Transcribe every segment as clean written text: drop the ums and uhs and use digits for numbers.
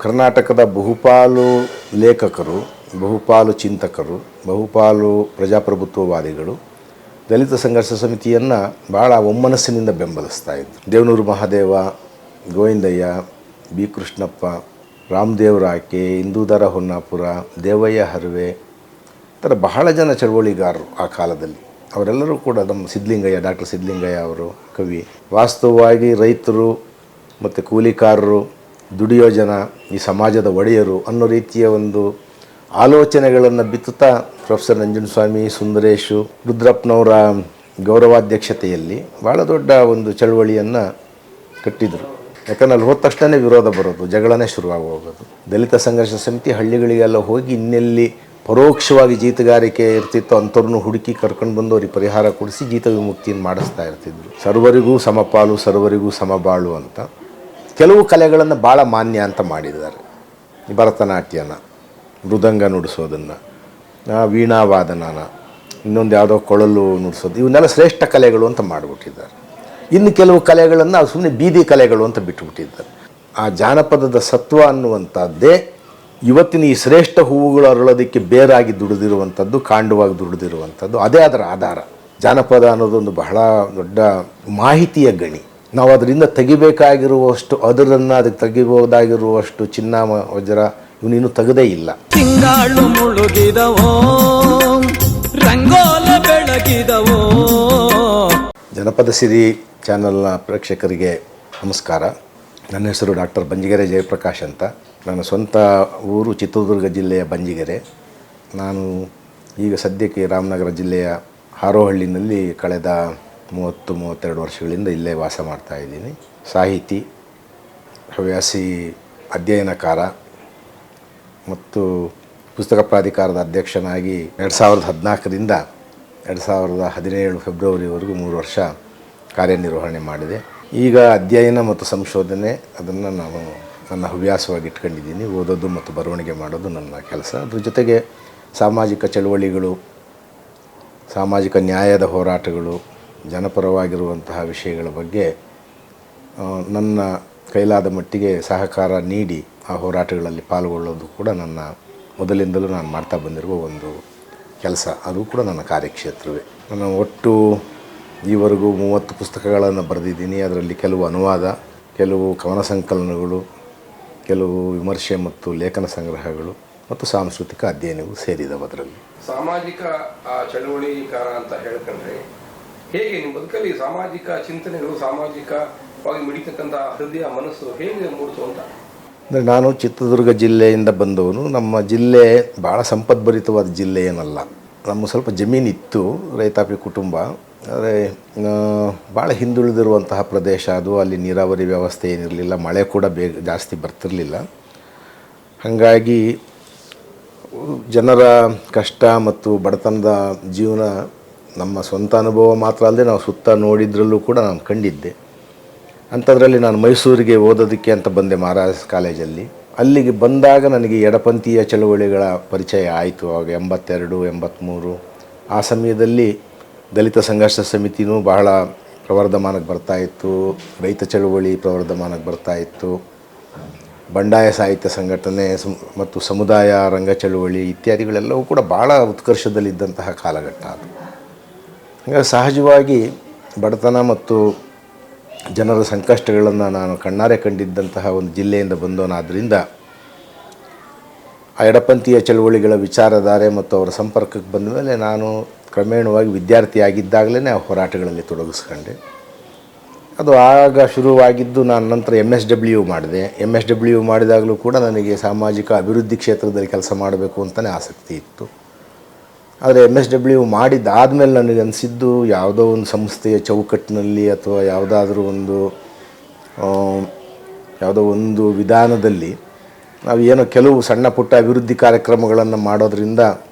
ಕರ್ನಾಟಕದ ಬಹುಪಾಲು ಲೇಖಕರು, ಬಹುಪಾಲು ಚಿಂತಕರು, ಬಹುಪಾಲು ಪ್ರಜಾಪ್ರಭುತ್ವವಾದಿಗಳು ದಲಿತ ಸಂಘರ್ಷ ಸಮಿತಿಯನ್ನು ಭಾಳ ಒಮ್ಮನಸ್ಸಿನಿಂದ ಬೆಂಬಲಿಸ್ತಾ ಇದ್ದರು. ದೇವನೂರು ಮಹಾದೇವ, ಗೋವಿಂದಯ್ಯ, ಬಿ ಕೃಷ್ಣಪ್ಪ, ರಾಮದೇವ್ರ ಆಕೆ, ಇಂದೂಧರ ಹೊನ್ನಾಪುರ, ದೇವಯ್ಯ ಹರ್ವೆ ಈ ಥರ ಬಹಳ ಜನ ಚಳವಳಿಗಾರರು ಆ ಕಾಲದಲ್ಲಿ. ಅವರೆಲ್ಲರೂ ಕೂಡ ನಮ್ಮ ಸಿದ್ಧಲಿಂಗಯ್ಯ, ಡಾಕ್ಟರ್ ಸಿದ್ಧಲಿಂಗಯ್ಯ ಅವರು ಕವಿ. ವಾಸ್ತವವಾಗಿ ರೈತರು ಮತ್ತು ಕೂಲಿಕಾರರು, ದುಡಿಯೋ ಜನ, ಈ ಸಮಾಜದ ಒಡೆಯರು ಅನ್ನೋ ರೀತಿಯ ಒಂದು ಆಲೋಚನೆಗಳನ್ನು ಬಿತ್ತುತ್ತಾ ಪ್ರೊಫೆಸರ್ ನಂಜುಂಡಸ್ವಾಮಿ, ಸುಂದರೇಶು, ರುದ್ರಪ್ಪನವರ ಗೌರವಾಧ್ಯಕ್ಷತೆಯಲ್ಲಿ ಭಾಳ ದೊಡ್ಡ ಒಂದು ಚಳವಳಿಯನ್ನು ಕಟ್ಟಿದರು. ಯಾಕಂದ್ರೆ ಅಲ್ಲಿ ಹೋದ ತಕ್ಷಣ ವಿರೋಧ ಬರೋದು, ಜಗಳನೇ ಶುರುವಾಗಿ ಹೋಗೋದು. ದಲಿತ ಸಂಘರ್ಷ ಸಮಿತಿ ಹಳ್ಳಿಗಳಿಗೆಲ್ಲ ಹೋಗಿ ಇನ್ನೆಲ್ಲಿ ಪರೋಕ್ಷವಾಗಿ ಜೀತಗಾರಿಕೆ ಇರ್ತಿತ್ತು ಅಂಥವ್ರನ್ನೂ ಹುಡುಕಿ ಕರ್ಕೊಂಡು ಬಂದು ಅವ್ರಿಗೆ ಪರಿಹಾರ ಕೊಡಿಸಿ ಜೀತ ವಿಮುಕ್ತಿಯನ್ನು ಮಾಡಿಸ್ತಾ ಇರ್ತಿದ್ರು. ಸರ್ವರಿಗೂ ಸಮಪಾಲು, ಸರ್ವರಿಗೂ ಸಮಬಾಳು ಅಂತ. ಕೆಲವು ಕಲೆಗಳನ್ನು ಭಾಳ ಮಾನ್ಯ ಅಂತ ಮಾಡಿದ್ದಾರೆ. ಭರತನಾಟ್ಯನ, ಮೃದಂಗ ನುಡಿಸೋದನ್ನು, ವೀಣಾವಾದನನ, ಇನ್ನೊಂದು ಯಾವುದೋ ಕೊಳಲು ನುಡಿಸೋದು, ಇವನ್ನೆಲ್ಲ ಶ್ರೇಷ್ಠ ಕಲೆಗಳು ಅಂತ ಮಾಡಿಬಿಟ್ಟಿದ್ದಾರೆ. ಇನ್ನು ಕೆಲವು ಕಲೆಗಳನ್ನು ಸುಮ್ಮನೆ ಬೀದಿ ಕಲೆಗಳು ಅಂತ ಬಿಟ್ಟುಬಿಟ್ಟಿದ್ದಾರೆ. ಆ ಜಾನಪದದ ಸತ್ವ ಅನ್ನುವಂಥದ್ದೇ ಇವತ್ತಿನ ಈ ಶ್ರೇಷ್ಠ ಹೂವುಗಳು ಅರಳೋದಕ್ಕೆ ಬೇರಾಗಿ ದುಡಿದಿರುವಂಥದ್ದು, ಕಾಂಡವಾಗಿ ದುಡಿದಿರುವಂಥದ್ದು, ಅದೇ ಅದರ ಆಧಾರ. ಜಾನಪದ ಅನ್ನೋದೊಂದು ಬಹಳ ದೊಡ್ಡ ಮಾಹಿತಿಯ ಗಣಿ. ನಾವು ಅದರಿಂದ ತೆಗಿಬೇಕಾಗಿರುವಷ್ಟು, ಅದಕ್ಕೆ ತೆಗಿಬಹುದಾಗಿರುವಷ್ಟು ಚಿನ್ನ ವಜ್ರ ಇವನಿನ್ನೂ ತೆಗೆದೇ ಇಲ್ಲ. ತಿಂಗಾಳು ಮುಳುಗಿದವೋ, ರಂಗೋಲ ಬೆಳಗಿದವೋ. ಜನಪದ ಸಿರಿ ಚಾನಲ್ನ ಪ್ರೇಕ್ಷಕರಿಗೆ ನಮಸ್ಕಾರ. ನನ್ನ ಹೆಸರು ಡಾಕ್ಟರ್ ಬಂಜಿಗೆರೆ ಜಯಪ್ರಕಾಶ್ ಅಂತ. ನನ್ನ ಸ್ವಂತ ಊರು ಚಿತ್ರದುರ್ಗ ಜಿಲ್ಲೆಯ ಬಂಜಿಗೆರೆ. ನಾನು ಈಗ ಸದ್ಯಕ್ಕೆ ರಾಮನಗರ ಜಿಲ್ಲೆಯ ಹಾರೋಹಳ್ಳಿನಲ್ಲಿ ಕಳೆದ 30-32 ವರ್ಷಗಳಿಂದ ಇಲ್ಲೇ ವಾಸ ಮಾಡ್ತಾಯಿದ್ದೀನಿ. ಸಾಹಿತಿ, ಹವ್ಯಾಸಿ, ಅಧ್ಯಯನಕಾರ ಮತ್ತು ಪುಸ್ತಕ ಪ್ರಾಧಿಕಾರದ ಅಧ್ಯಕ್ಷನಾಗಿ 2014ರಿಂದ 2017 ಫೆಬ್ರವರಿವರೆಗೂ 3 ವರ್ಷ ಕಾರ್ಯನಿರ್ವಹಣೆ ಮಾಡಿದೆ. ಈಗ ಅಧ್ಯಯನ ಮತ್ತು ಸಂಶೋಧನೆ ಅದನ್ನು ನಾನು ನನ್ನ ಹವ್ಯಾಸವಾಗಿ ಇಟ್ಕೊಂಡಿದ್ದೀನಿ. ಓದೋದು ಮತ್ತು ಬರವಣಿಗೆ ಮಾಡೋದು ನನ್ನ ಕೆಲಸ. ಅದ್ರ ಜೊತೆಗೆ ಸಾಮಾಜಿಕ ಚಳವಳಿಗಳು, ಸಾಮಾಜಿಕ ನ್ಯಾಯದ ಹೋರಾಟಗಳು, ಜನಪರವಾಗಿರುವಂತಹ ವಿಷಯಗಳ ಬಗ್ಗೆ ನನ್ನ ಕೈಲಾದ ಮಟ್ಟಿಗೆ ಸಹಕಾರ ನೀಡಿ ಆ ಹೋರಾಟಗಳಲ್ಲಿ ಪಾಲ್ಗೊಳ್ಳೋದು ಕೂಡ ನನ್ನ ಮೊದಲಿಂದಲೂ ನಾನು ಮಾಡ್ತಾ ಬಂದಿರುವ ಒಂದು ಕೆಲಸ. ಅದು ಕೂಡ ನನ್ನ ಕಾರ್ಯಕ್ಷೇತ್ರವೇ. ನಾನು ಒಟ್ಟು ಈವರೆಗೂ 30 ಪುಸ್ತಕಗಳನ್ನು ಬರೆದಿದ್ದೀನಿ. ಅದರಲ್ಲಿ ಕೆಲವು ಅನುವಾದ, ಕೆಲವು ಕವನ ಸಂಕಲನಗಳು, ಕೆಲವು ವಿಮರ್ಶೆ ಮತ್ತು ಲೇಖನ ಸಂಗ್ರಹಗಳು ಮತ್ತು ಸಾಂಸ್ಕೃತಿಕ ಅಧ್ಯಯನವು ಸೇರಿದವು. ಅದರಲ್ಲಿ ಸಾಮಾಜಿಕ ಚಳವಳಿಕಾರ ಅಂತ ಹೇಳ್ಕೊಂಡ್ರೆ ಹೇಗೆ ನಿಮ್ಮ ಬದುಕಲ್ಲಿ ಸಾಮಾಜಿಕ ಚಿಂತನೆಗಳು, ಸಾಮಾಜಿಕವಾಗಿ ಮಿಡಿತಕ್ಕಂಥ ಹೃದಯ, ಮನಸ್ಸು ಹೇಗೆ ಮೂಡಿತು ಅಂತ? ಅಂದರೆ ನಾನು ಚಿತ್ರದುರ್ಗ ಜಿಲ್ಲೆಯಿಂದ ಬಂದವನು. ನಮ್ಮ ಜಿಲ್ಲೆ ಭಾಳ ಸಂಪದ್ಭರಿತವಾದ ಜಿಲ್ಲೆ ಏನಲ್ಲ. ನಮ್ಮ ಸ್ವಲ್ಪ ಜಮೀನಿತ್ತು, ರೈತಾಪಿ ಕುಟುಂಬ. ಆದರೆ ಭಾಳ ಹಿಂದುಳಿದಿರುವಂತಹ ಪ್ರದೇಶ ಅದು. ಅಲ್ಲಿ ನೀರಾವರಿ ವ್ಯವಸ್ಥೆ ಏನಿರಲಿಲ್ಲ, ಮಳೆ ಕೂಡ ಜಾಸ್ತಿ ಬರ್ತಿರಲಿಲ್ಲ. ಹಾಗಾಗಿ ಜನರ ಕಷ್ಟ ಮತ್ತು ಬಡತನದ ಜೀವನ ನಮ್ಮ ಸ್ವಂತ ಅನುಭವ ಮಾತ್ರ ಅಲ್ಲದೆ ನಾವು ಸುತ್ತ ನೋಡಿದ್ರಲ್ಲೂ ಕೂಡ ನಾನು ಕಂಡಿದ್ದೆ. ಅಂಥದ್ರಲ್ಲಿ ನಾನು ಮೈಸೂರಿಗೆ ಓದೋದಕ್ಕೆ ಅಂತ ಬಂದೆ, ಮಹಾರಾಜ್ ಕಾಲೇಜಲ್ಲಿ. ಅಲ್ಲಿಗೆ ಬಂದಾಗ ನನಗೆ ಎಡಪಂಥೀಯ ಚಳವಳಿಗಳ ಪರಿಚಯ ಆಯಿತು. ಆವಾಗ 82, 83 ಆ ಸಮಯದಲ್ಲಿ ದಲಿತ ಸಂಘರ್ಷ ಸಮಿತಿನೂ ಬಹಳ ಪ್ರವರ್ಧಮಾನಕ್ಕೆ ಬರ್ತಾಯಿತ್ತು. ರೈತ ಚಳವಳಿ ಪ್ರವರ್ಧಮಾನಕ್ಕೆ ಬರ್ತಾಯಿತ್ತು. ಬಂಡಾಯ ಸಾಹಿತ್ಯ ಸಂಘಟನೆ ಮತ್ತು ಸಮುದಾಯ ರಂಗ ಚಳವಳಿ ಇತ್ಯಾದಿಗಳೆಲ್ಲವೂ ಕೂಡ ಭಾಳ ಉತ್ಕರ್ಷದಲ್ಲಿದ್ದಂತಹ ಕಾಲಘಟ್ಟ ಅದು. ಹಾಗಾಗಿ ಸಹಜವಾಗಿ ಬಡತನ ಮತ್ತು ಜನರ ಸಂಕಷ್ಟಗಳನ್ನು ನಾನು ಕಣ್ಣಾರೆ ಕಂಡಿದ್ದಂತಹ ಒಂದು ಜಿಲ್ಲೆಯಿಂದ ಬಂದವನಾದ್ದರಿಂದ ಆ ಎಡಪಂಥೀಯ ಚಳವಳಿಗಳ ವಿಚಾರಧಾರೆ ಮತ್ತು ಅವರ ಸಂಪರ್ಕಕ್ಕೆ ಬಂದ ಮೇಲೆ ನಾನು ಕ್ರಮೇಣವಾಗಿ ವಿದ್ಯಾರ್ಥಿಯಾಗಿದ್ದಾಗಲೇ ಆ ಹೋರಾಟಗಳಲ್ಲಿ ತೊಡಗಿಸ್ಕೊಂಡೆ. ಅದು ಆಗ ಶುರುವಾಗಿದ್ದು. ನಾನು ನಂತರ MSW ಮಾಡಿದೆ. MSW ಮಾಡಿದಾಗಲೂ ಕೂಡ ನನಗೆ ಸಾಮಾಜಿಕ ಅಭಿವೃದ್ಧಿ ಕ್ಷೇತ್ರದಲ್ಲಿ ಕೆಲಸ ಮಾಡಬೇಕು ಅಂತಲೇ ಆಸಕ್ತಿ ಇತ್ತು. ಆದರೆ MSW ಮಾಡಿದ್ದಾದಮೇಲೆ ನನಗೆ ಅನಿಸಿದ್ದು, ಯಾವುದೋ ಒಂದು ಸಂಸ್ಥೆಯ ಚೌಕಟ್ಟಿನಲ್ಲಿ ಅಥವಾ ಯಾವುದೋ ಒಂದು ವಿಧಾನದಲ್ಲಿ ನಾವು ಏನೋ ಕೆಲವು ಸಣ್ಣ ಪುಟ್ಟ ಅಭಿವೃದ್ಧಿ ಕಾರ್ಯಕ್ರಮಗಳನ್ನು ಮಾಡೋದರಿಂದ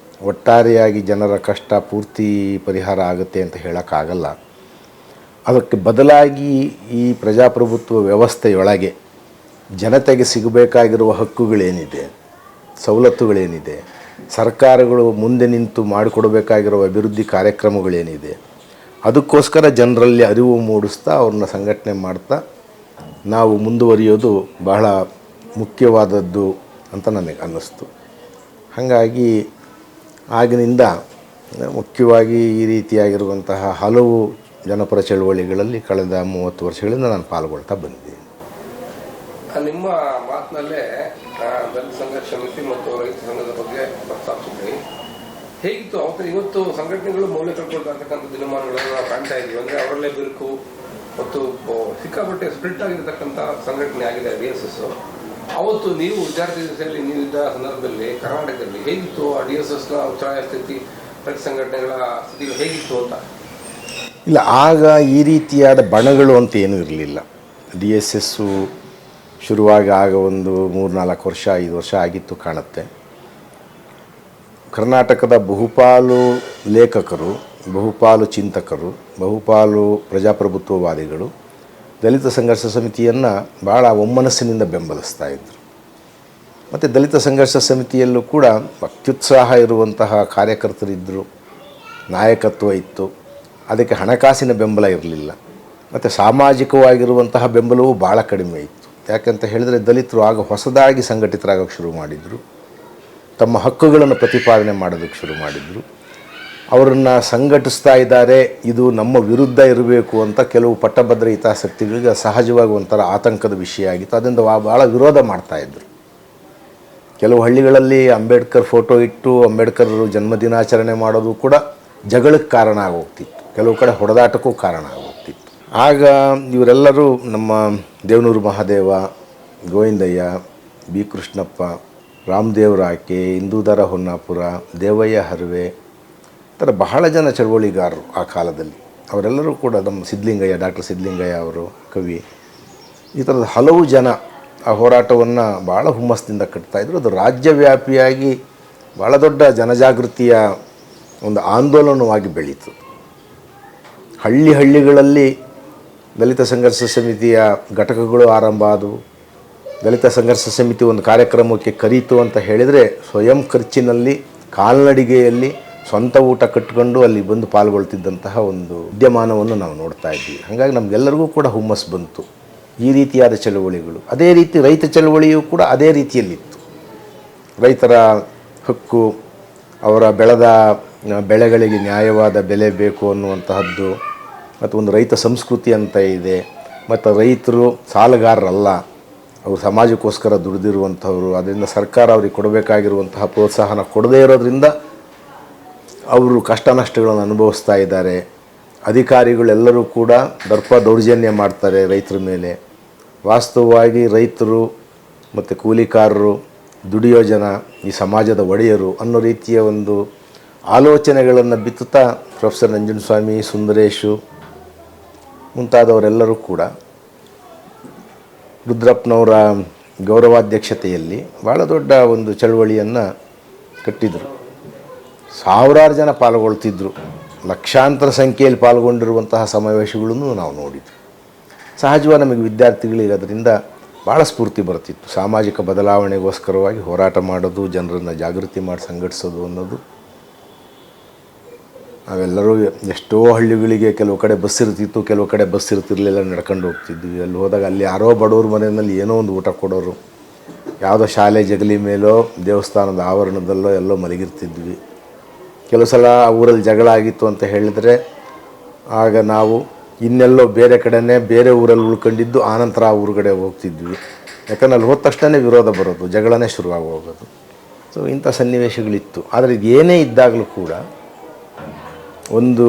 ಒಟ್ಟಾರೆಯಾಗಿ ಜನರ ಕಷ್ಟ ಪೂರ್ತಿ ಪರಿಹಾರ ಆಗುತ್ತೆ ಅಂತ ಹೇಳೋಕ್ಕಾಗಲ್ಲ. ಅದಕ್ಕೆ ಬದಲಾಗಿ ಈ ಪ್ರಜಾಪ್ರಭುತ್ವ ವ್ಯವಸ್ಥೆಯೊಳಗೆ ಜನತೆಗೆ ಸಿಗಬೇಕಾಗಿರುವ ಹಕ್ಕುಗಳೇನಿದೆ, ಸವಲತ್ತುಗಳೇನಿದೆ, ಸರ್ಕಾರಗಳು ಮುಂದೆ ನಿಂತು ಮಾಡಿಕೊಡಬೇಕಾಗಿರುವ ಅಭಿವೃದ್ಧಿ ಕಾರ್ಯಕ್ರಮಗಳೇನಿದೆ, ಅದಕ್ಕೋಸ್ಕರ ಜನರಲ್ಲಿ ಅರಿವು ಮೂಡಿಸ್ತಾ ಅವ್ರನ್ನ ಸಂಘಟನೆ ಮಾಡ್ತಾ ನಾವು ಮುಂದುವರಿಯೋದು ಬಹಳ ಮುಖ್ಯವಾದದ್ದು ಅಂತ ನನಗೆ ಅನ್ನಿಸ್ತು. ಹಾಗಾಗಿ ಆಗಿನಿಂದ ಮುಖ್ಯವಾಗಿ ಈ ರೀತಿಯಾಗಿರುವಂತಹ ಹಲವು ಜನಪರ ಚಳುವಳಿಗಳಲ್ಲಿ ಕಳೆದ 30 ವರ್ಷಗಳಿಂದ ನಾನು ಪಾಲ್ಗೊಳ್ತಾ ಬಂದಿದ್ದೀನಿ. ನಿಮ್ಮ ಮಾತಿನಲ್ಲೇ ದಲಿತ ಸಂಘರ್ಷ ಸಮಿತಿ ಮತ್ತು ರೈತ ಸಂಘದ ಬಗ್ಗೆ ಪ್ರಸ್ತಾಪಿಸಿದ್ರಿ. ಹೇಗಿತ್ತು ಅವತ್ತು? ಇವತ್ತು ಸಂಘಟನೆಗಳು ಮೌಲ್ಯ ಕಳ್ಕೊಳ್ತಕ್ಕಂಥ ದಿನಮಾನಗಳನ್ನು ನಾವು ಕಾಣ್ತಾ ಇದ್ದೀವಿ. ಅಂದರೆ ಅವರಲ್ಲೇ ಬಿರುಕು ಮತ್ತು ಸಿಕ್ಕಾಪಟ್ಟೆ ಸ್ಪ್ಲಿಟ್ ಆಗಿರತಕ್ಕಂಥ ಸಂಘಟನೆ ಆಗಿದೆ DSS. ಅವತ್ತು ನೀವು ವಿದ್ಯಾರ್ಥಿ ದಿವಸದಲ್ಲಿ ನೀವಿದ್ದ ಸಂದರ್ಭದಲ್ಲಿ ಕರ್ನಾಟಕದಲ್ಲಿ ಹೇಗಿತ್ತು ಆ DSSನ ಉಚ್ಚಾಯ ಸ್ಥಿತಿ, ರೈತ ಸಂಘಟನೆಗಳ ಸ್ಥಿತಿ ಹೇಗಿತ್ತು ಅಂತ? ಇಲ್ಲ, ಆಗ ಈ ರೀತಿಯಾದ ಬಣಗಳು ಅಂತ ಏನೂ ಇರಲಿಲ್ಲ. DSS ಶುರುವಾಗಿ ಆಗ ಒಂದು 3-4 ವರ್ಷ 5 ವರ್ಷ ಆಗಿತ್ತು ಕಾಣುತ್ತೆ. ಕರ್ನಾಟಕದ ಬಹುಪಾಲು ಲೇಖಕರು, ಬಹುಪಾಲು ಚಿಂತಕರು, ಬಹುಪಾಲು ಪ್ರಜಾಪ್ರಭುತ್ವವಾದಿಗಳು ದಲಿತ ಸಂಘರ್ಷ ಸಮಿತಿಯನ್ನು ಭಾಳ ಒಮ್ಮನಸ್ಸಿನಿಂದ ಬೆಂಬಲಿಸ್ತಾ ಇದ್ದರು. ಮತ್ತು ದಲಿತ ಸಂಘರ್ಷ ಸಮಿತಿಯಲ್ಲೂ ಕೂಡ ಅತ್ಯುತ್ಸಾಹ ಇರುವಂತಹ ಕಾರ್ಯಕರ್ತರಿದ್ದರು, ನಾಯಕತ್ವ ಇತ್ತು. ಅದಕ್ಕೆ ಹಣಕಾಸಿನ ಬೆಂಬಲ ಇರಲಿಲ್ಲ. ಮತ್ತು ಸಾಮಾಜಿಕವಾಗಿರುವಂತಹ ಬೆಂಬಲವೂ ಭಾಳ ಕಡಿಮೆ ಇತ್ತು. ಯಾಕಂತ ಹೇಳಿದರೆ ದಲಿತರು ಆಗ ಹೊಸದಾಗಿ ಸಂಘಟಿತರಾಗೋಕ್ಕೆ ಶುರು ಮಾಡಿದರು. ತಮ್ಮ ಹಕ್ಕುಗಳನ್ನು ಪ್ರತಿಪಾದನೆ ಮಾಡೋದಕ್ಕೆ ಶುರು ಮಾಡಿದರು. ಅವರನ್ನು ಸಂಘಟಿಸ್ತಾ ಇದ್ದಾರೆ, ಇದು ನಮ್ಮ ವಿರುದ್ಧ ಇರಬೇಕು ಅಂತ ಕೆಲವು ಪಟ್ಟಭದ್ರ ಹಿತಾಸಕ್ತಿಗಳಿಗೆ ಸಹಜವಾಗಿ ಒಂಥರ ಆತಂಕದ ವಿಷಯ ಆಗಿತ್ತು. ಅದರಿಂದ ಭಾಳ ವಿರೋಧ ಮಾಡ್ತಾಯಿದ್ರು. ಕೆಲವು ಹಳ್ಳಿಗಳಲ್ಲಿ ಅಂಬೇಡ್ಕರ್ ಫೋಟೋ ಇಟ್ಟು ಅಂಬೇಡ್ಕರ್ ಜನ್ಮದಿನಾಚರಣೆ ಮಾಡೋದು ಕೂಡ ಜಗಳಕ್ಕೆ ಕಾರಣ ಆಗೋಗ್ತಿತ್ತು. ಕೆಲವು ಕಡೆ ಹೊಡೆದಾಟಕ್ಕೂ ಕಾರಣ ಆಗೋಗ್ತಿತ್ತು. ಆಗ ಇವರೆಲ್ಲರೂ ನಮ್ಮ ದೇವನೂರು ಮಹಾದೇವ, ಗೋವಿಂದಯ್ಯ, ಬಿ ಕೃಷ್ಣಪ್ಪ, ರಾಮದೇವರಾಕೆ, ಇಂದೂಧರ ಹೊನ್ನಾಪುರ, ದೇವಯ್ಯ ಹರ್ವೆ, ಈ ಥರ ಬಹಳ ಜನ ಚಳವಳಿಗಾರರು ಆ ಕಾಲದಲ್ಲಿ. ಅವರೆಲ್ಲರೂ ಕೂಡ ನಮ್ಮ ಸಿದ್ಧಲಿಂಗಯ್ಯ, ಡಾಕ್ಟರ್ ಸಿದ್ಧಲಿಂಗಯ್ಯ ಅವರು ಕವಿ, ಈ ಥರದ ಹಲವು ಜನ ಆ ಹೋರಾಟವನ್ನು ಭಾಳ ಹುಮ್ಮಸ್ಸಿನಿಂದ ಕಟ್ತಾಯಿದ್ರು. ಅದು ರಾಜ್ಯವ್ಯಾಪಿಯಾಗಿ ಭಾಳ ದೊಡ್ಡ ಜನಜಾಗೃತಿಯ ಒಂದು ಆಂದೋಲನವಾಗಿ ಬೆಳೀತು. ಹಳ್ಳಿಗಳಲ್ಲಿ ದಲಿತ ಸಂಘರ್ಷ ಸಮಿತಿಯ ಘಟಕಗಳು ಆರಂಭ ಆದವು. ದಲಿತ ಸಂಘರ್ಷ ಸಮಿತಿ ಒಂದು ಕಾರ್ಯಕ್ರಮಕ್ಕೆ ಕರೀತು ಅಂತ ಹೇಳಿದರೆ ಸ್ವಯಂ ಖರ್ಚಿನಲ್ಲಿ ಕಾಲ್ನಡಿಗೆಯಲ್ಲಿ ಸ್ವಂತ ಊಟ ಕಟ್ಟಿಕೊಂಡು ಅಲ್ಲಿ ಬಂದು ಪಾಲ್ಗೊಳ್ತಿದ್ದಂತಹ ಒಂದು ವಿದ್ಯಮಾನವನ್ನು ನಾವು ನೋಡ್ತಾ ಇದ್ದೀವಿ. ಹಾಗಾಗಿ ನಮಗೆಲ್ಲರಿಗೂ ಕೂಡ ಹುಮ್ಮಸ್ಸು ಬಂತು ಈ ರೀತಿಯಾದ ಚಳುವಳಿಗಳು. ಅದೇ ರೀತಿ ರೈತ ಚಳುವಳಿಯೂ ಕೂಡ ಅದೇ ರೀತಿಯಲ್ಲಿತ್ತು. ರೈತರ ಹಕ್ಕು, ಅವರ ಬೆಳೆದ ಬೆಳೆಗಳಿಗೆ ನ್ಯಾಯವಾದ ಬೆಲೆ ಬೇಕು ಅನ್ನುವಂತಹದ್ದು, ಮತ್ತು ಒಂದು ರೈತ ಸಂಸ್ಕೃತಿ ಅಂತ ಇದೆ. ಮತ್ತು ರೈತರು ಸಾಲಗಾರರಲ್ಲ, ಅವರು ಸಮಾಜಕ್ಕೋಸ್ಕರ ದುಡಿದಿರುವಂಥವ್ರು. ಅದರಿಂದ ಸರ್ಕಾರ ಅವ್ರಿಗೆ ಕೊಡಬೇಕಾಗಿರುವಂತಹ ಪ್ರೋತ್ಸಾಹನ ಕೊಡದೇ ಇರೋದ್ರಿಂದ ಅವರು ಕಷ್ಟ ನಷ್ಟಗಳನ್ನು ಅನುಭವಿಸ್ತಾ ಇದ್ದಾರೆ. ಅಧಿಕಾರಿಗಳೆಲ್ಲರೂ ಕೂಡ ದೌರ್ಜನ್ಯ ಮಾಡ್ತಾರೆ ರೈತರ ಮೇಲೆ. ವಾಸ್ತವವಾಗಿ ರೈತರು ಮತ್ತು ಕೂಲಿಕಾರರು, ದುಡಿಯೋ ಜನ ಈ ಸಮಾಜದ ಒಡೆಯರು ಅನ್ನೋ ರೀತಿಯ ಒಂದು ಆಲೋಚನೆಗಳನ್ನು ಬಿತ್ತುತ್ತಾ ಪ್ರೊಫೆಸರ್ ನಂಜುಂಡಸ್ವಾಮಿ, ಸುಂದರೇಶು ಮುಂತಾದವರೆಲ್ಲರೂ ಕೂಡ ರುದ್ರಪ್ಪನವರ ಗೌರವಾಧ್ಯಕ್ಷತೆಯಲ್ಲಿ ಭಾಳ ದೊಡ್ಡ ಒಂದು ಚಳವಳಿಯನ್ನು ಕಟ್ಟಿದರು. ಸಾವಿರಾರು ಜನ ಪಾಲ್ಗೊಳ್ತಿದ್ದರು. ಲಕ್ಷಾಂತರ ಸಂಖ್ಯೆಯಲ್ಲಿ ಪಾಲ್ಗೊಂಡಿರುವಂತಹ ಸಮಾವೇಶಗಳನ್ನು ನಾವು ನೋಡಿದ್ವಿ. ಸಹಜವಾಗಿ ನಮಗೆ ವಿದ್ಯಾರ್ಥಿಗಳಿಗೆ ಅದರಿಂದ ಭಾಳ ಸ್ಫೂರ್ತಿ ಬರ್ತಿತ್ತು. ಸಾಮಾಜಿಕ ಬದಲಾವಣೆಗೋಸ್ಕರವಾಗಿ ಹೋರಾಟ ಮಾಡೋದು, ಜನರನ್ನು ಜಾಗೃತಿ ಮಾಡಿ ಸಂಘಟಿಸೋದು ಅನ್ನೋದು. ನಾವೆಲ್ಲರೂ ಎಷ್ಟೋ ಹಳ್ಳಿಗಳಿಗೆ ಕೆಲವು ಕಡೆ ಬಸ್ ಇರ್ತಿತ್ತು, ಕೆಲವು ಕಡೆ ಬಸ್ ಇರ್ತಿರ್ಲಿಲ್ಲ, ನಡ್ಕೊಂಡು ಹೋಗ್ತಿದ್ವಿ. ಅಲ್ಲಿ ಹೋದಾಗ ಅಲ್ಲಿ ಯಾರೋ ಬಡವ್ರ ಮನೆಯಲ್ಲಿ ಏನೋ ಒಂದು ಊಟ ಕೊಡೋರು, ಯಾವುದೋ ಶಾಲೆ ಜಗಲಿ ಮೇಲೋ ದೇವಸ್ಥಾನದ ಆವರಣದಲ್ಲೋ ಎಲ್ಲೋ ಮಲಗಿರ್ತಿದ್ವಿ. ಕೆಲವು ಸಲ ಊರಲ್ಲಿ ಜಗಳ ಆಗಿತ್ತು ಅಂತ ಹೇಳಿದರೆ ಆಗ ನಾವು ಇನ್ನೆಲ್ಲೋ ಬೇರೆ ಕಡೆನೇ ಬೇರೆ ಊರಲ್ಲಿ ಉಳ್ಕೊಂಡಿದ್ದು ಆನಂತರ ಆ ಊರುಗಡೆ ಹೋಗ್ತಿದ್ವಿ. ಯಾಕಂದ್ರೆ ಅಲ್ಲಿ ಹೋದ ತಕ್ಷಣ ವಿರೋಧ ಬರೋದು, ಜಗಳನೇ ಶುರುವಾಗಿ ಹೋಗೋದು. ಸೊ ಇಂಥ ಸನ್ನಿವೇಶಗಳಿತ್ತು. ಆದರೆ ಏನೇ ಇದ್ದಾಗಲೂ ಕೂಡ ಒಂದು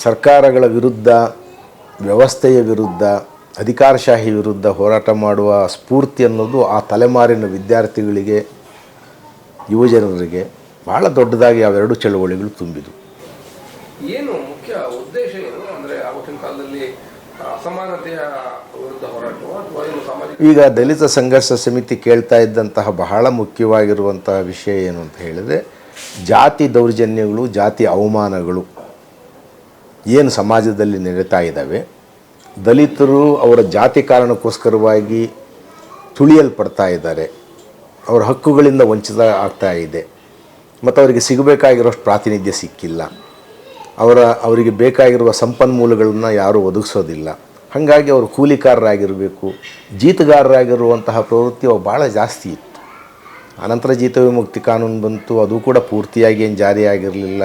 ಸರ್ಕಾರಗಳ ವಿರುದ್ಧ, ವ್ಯವಸ್ಥೆಯ ವಿರುದ್ಧ, ಅಧಿಕಾರಶಾಹಿ ವಿರುದ್ಧ ಹೋರಾಟ ಮಾಡುವ ಸ್ಫೂರ್ತಿ ಅನ್ನೋದು ಆ ತಲೆಮಾರಿನ ವಿದ್ಯಾರ್ಥಿಗಳಿಗೆ, ಯುವಜನರಿಗೆ ಭಾಳ ದೊಡ್ಡದಾಗಿ ಅವೆರಡು ಚಳುವಳಿಗಳು ತುಂಬಿದವು. ಏನು ಮುಖ್ಯ ಉದ್ದೇಶ ಏನು? ಅಂದರೆ ಆವತ್ತಿನ ಕಾಲದಲ್ಲಿ ಅಸಮಾನತೆಯ ವಿರುದ್ಧ ಹೋರಾಟವೋ ಅಥವಾ ಏನು ಸಾಮಾಜಿಕ? ಈಗ ದಲಿತ ಸಂಘರ್ಷ ಸಮಿತಿ ಕೇಳ್ತಾ ಇದ್ದಂತಹ ಬಹಳ ಮುಖ್ಯವಾಗಿರುವಂತಹ ವಿಷಯ ಏನು ಅಂತ ಹೇಳಿದರೆ, ಜಾತಿ ದೌರ್ಜನ್ಯಗಳು, ಜಾತಿ ಅವಮಾನಗಳು ಏನು ಸಮಾಜದಲ್ಲಿ ನಡೀತಾ ಇದ್ದಾವೆ, ದಲಿತರು ಅವರ ಜಾತಿ ಕಾರಣಕ್ಕೋಸ್ಕರವಾಗಿ ತುಳಿಯಲ್ಪಡ್ತಾ ಇದ್ದಾರೆ, ಅವರ ಹಕ್ಕುಗಳಿಂದ ವಂಚಿತ ಆಗ್ತಾ ಇದೆ, ಮತ್ತು ಅವರಿಗೆ ಸಿಗಬೇಕಾಗಿರೋಷ್ಟು ಪ್ರಾತಿನಿಧ್ಯ ಸಿಕ್ಕಿಲ್ಲ, ಅವರಿಗೆ ಬೇಕಾಗಿರುವ ಸಂಪನ್ಮೂಲಗಳನ್ನು ಯಾರೂ ಒದಗಿಸೋದಿಲ್ಲ. ಹಾಗಾಗಿ ಅವರು ಕೂಲಿಕಾರರಾಗಿರಬೇಕು, ಜೀತಗಾರರಾಗಿರುವಂತಹ ಪ್ರವೃತ್ತಿ ಅವು ಭಾಳ ಜಾಸ್ತಿ ಇತ್ತು. ಆನಂತರ ಜೀತ ವಿಮುಕ್ತಿ ಕಾನೂನು ಬಂತು, ಅದು ಕೂಡ ಪೂರ್ತಿಯಾಗಿ ಏನು ಜಾರಿಯಾಗಿರಲಿಲ್ಲ.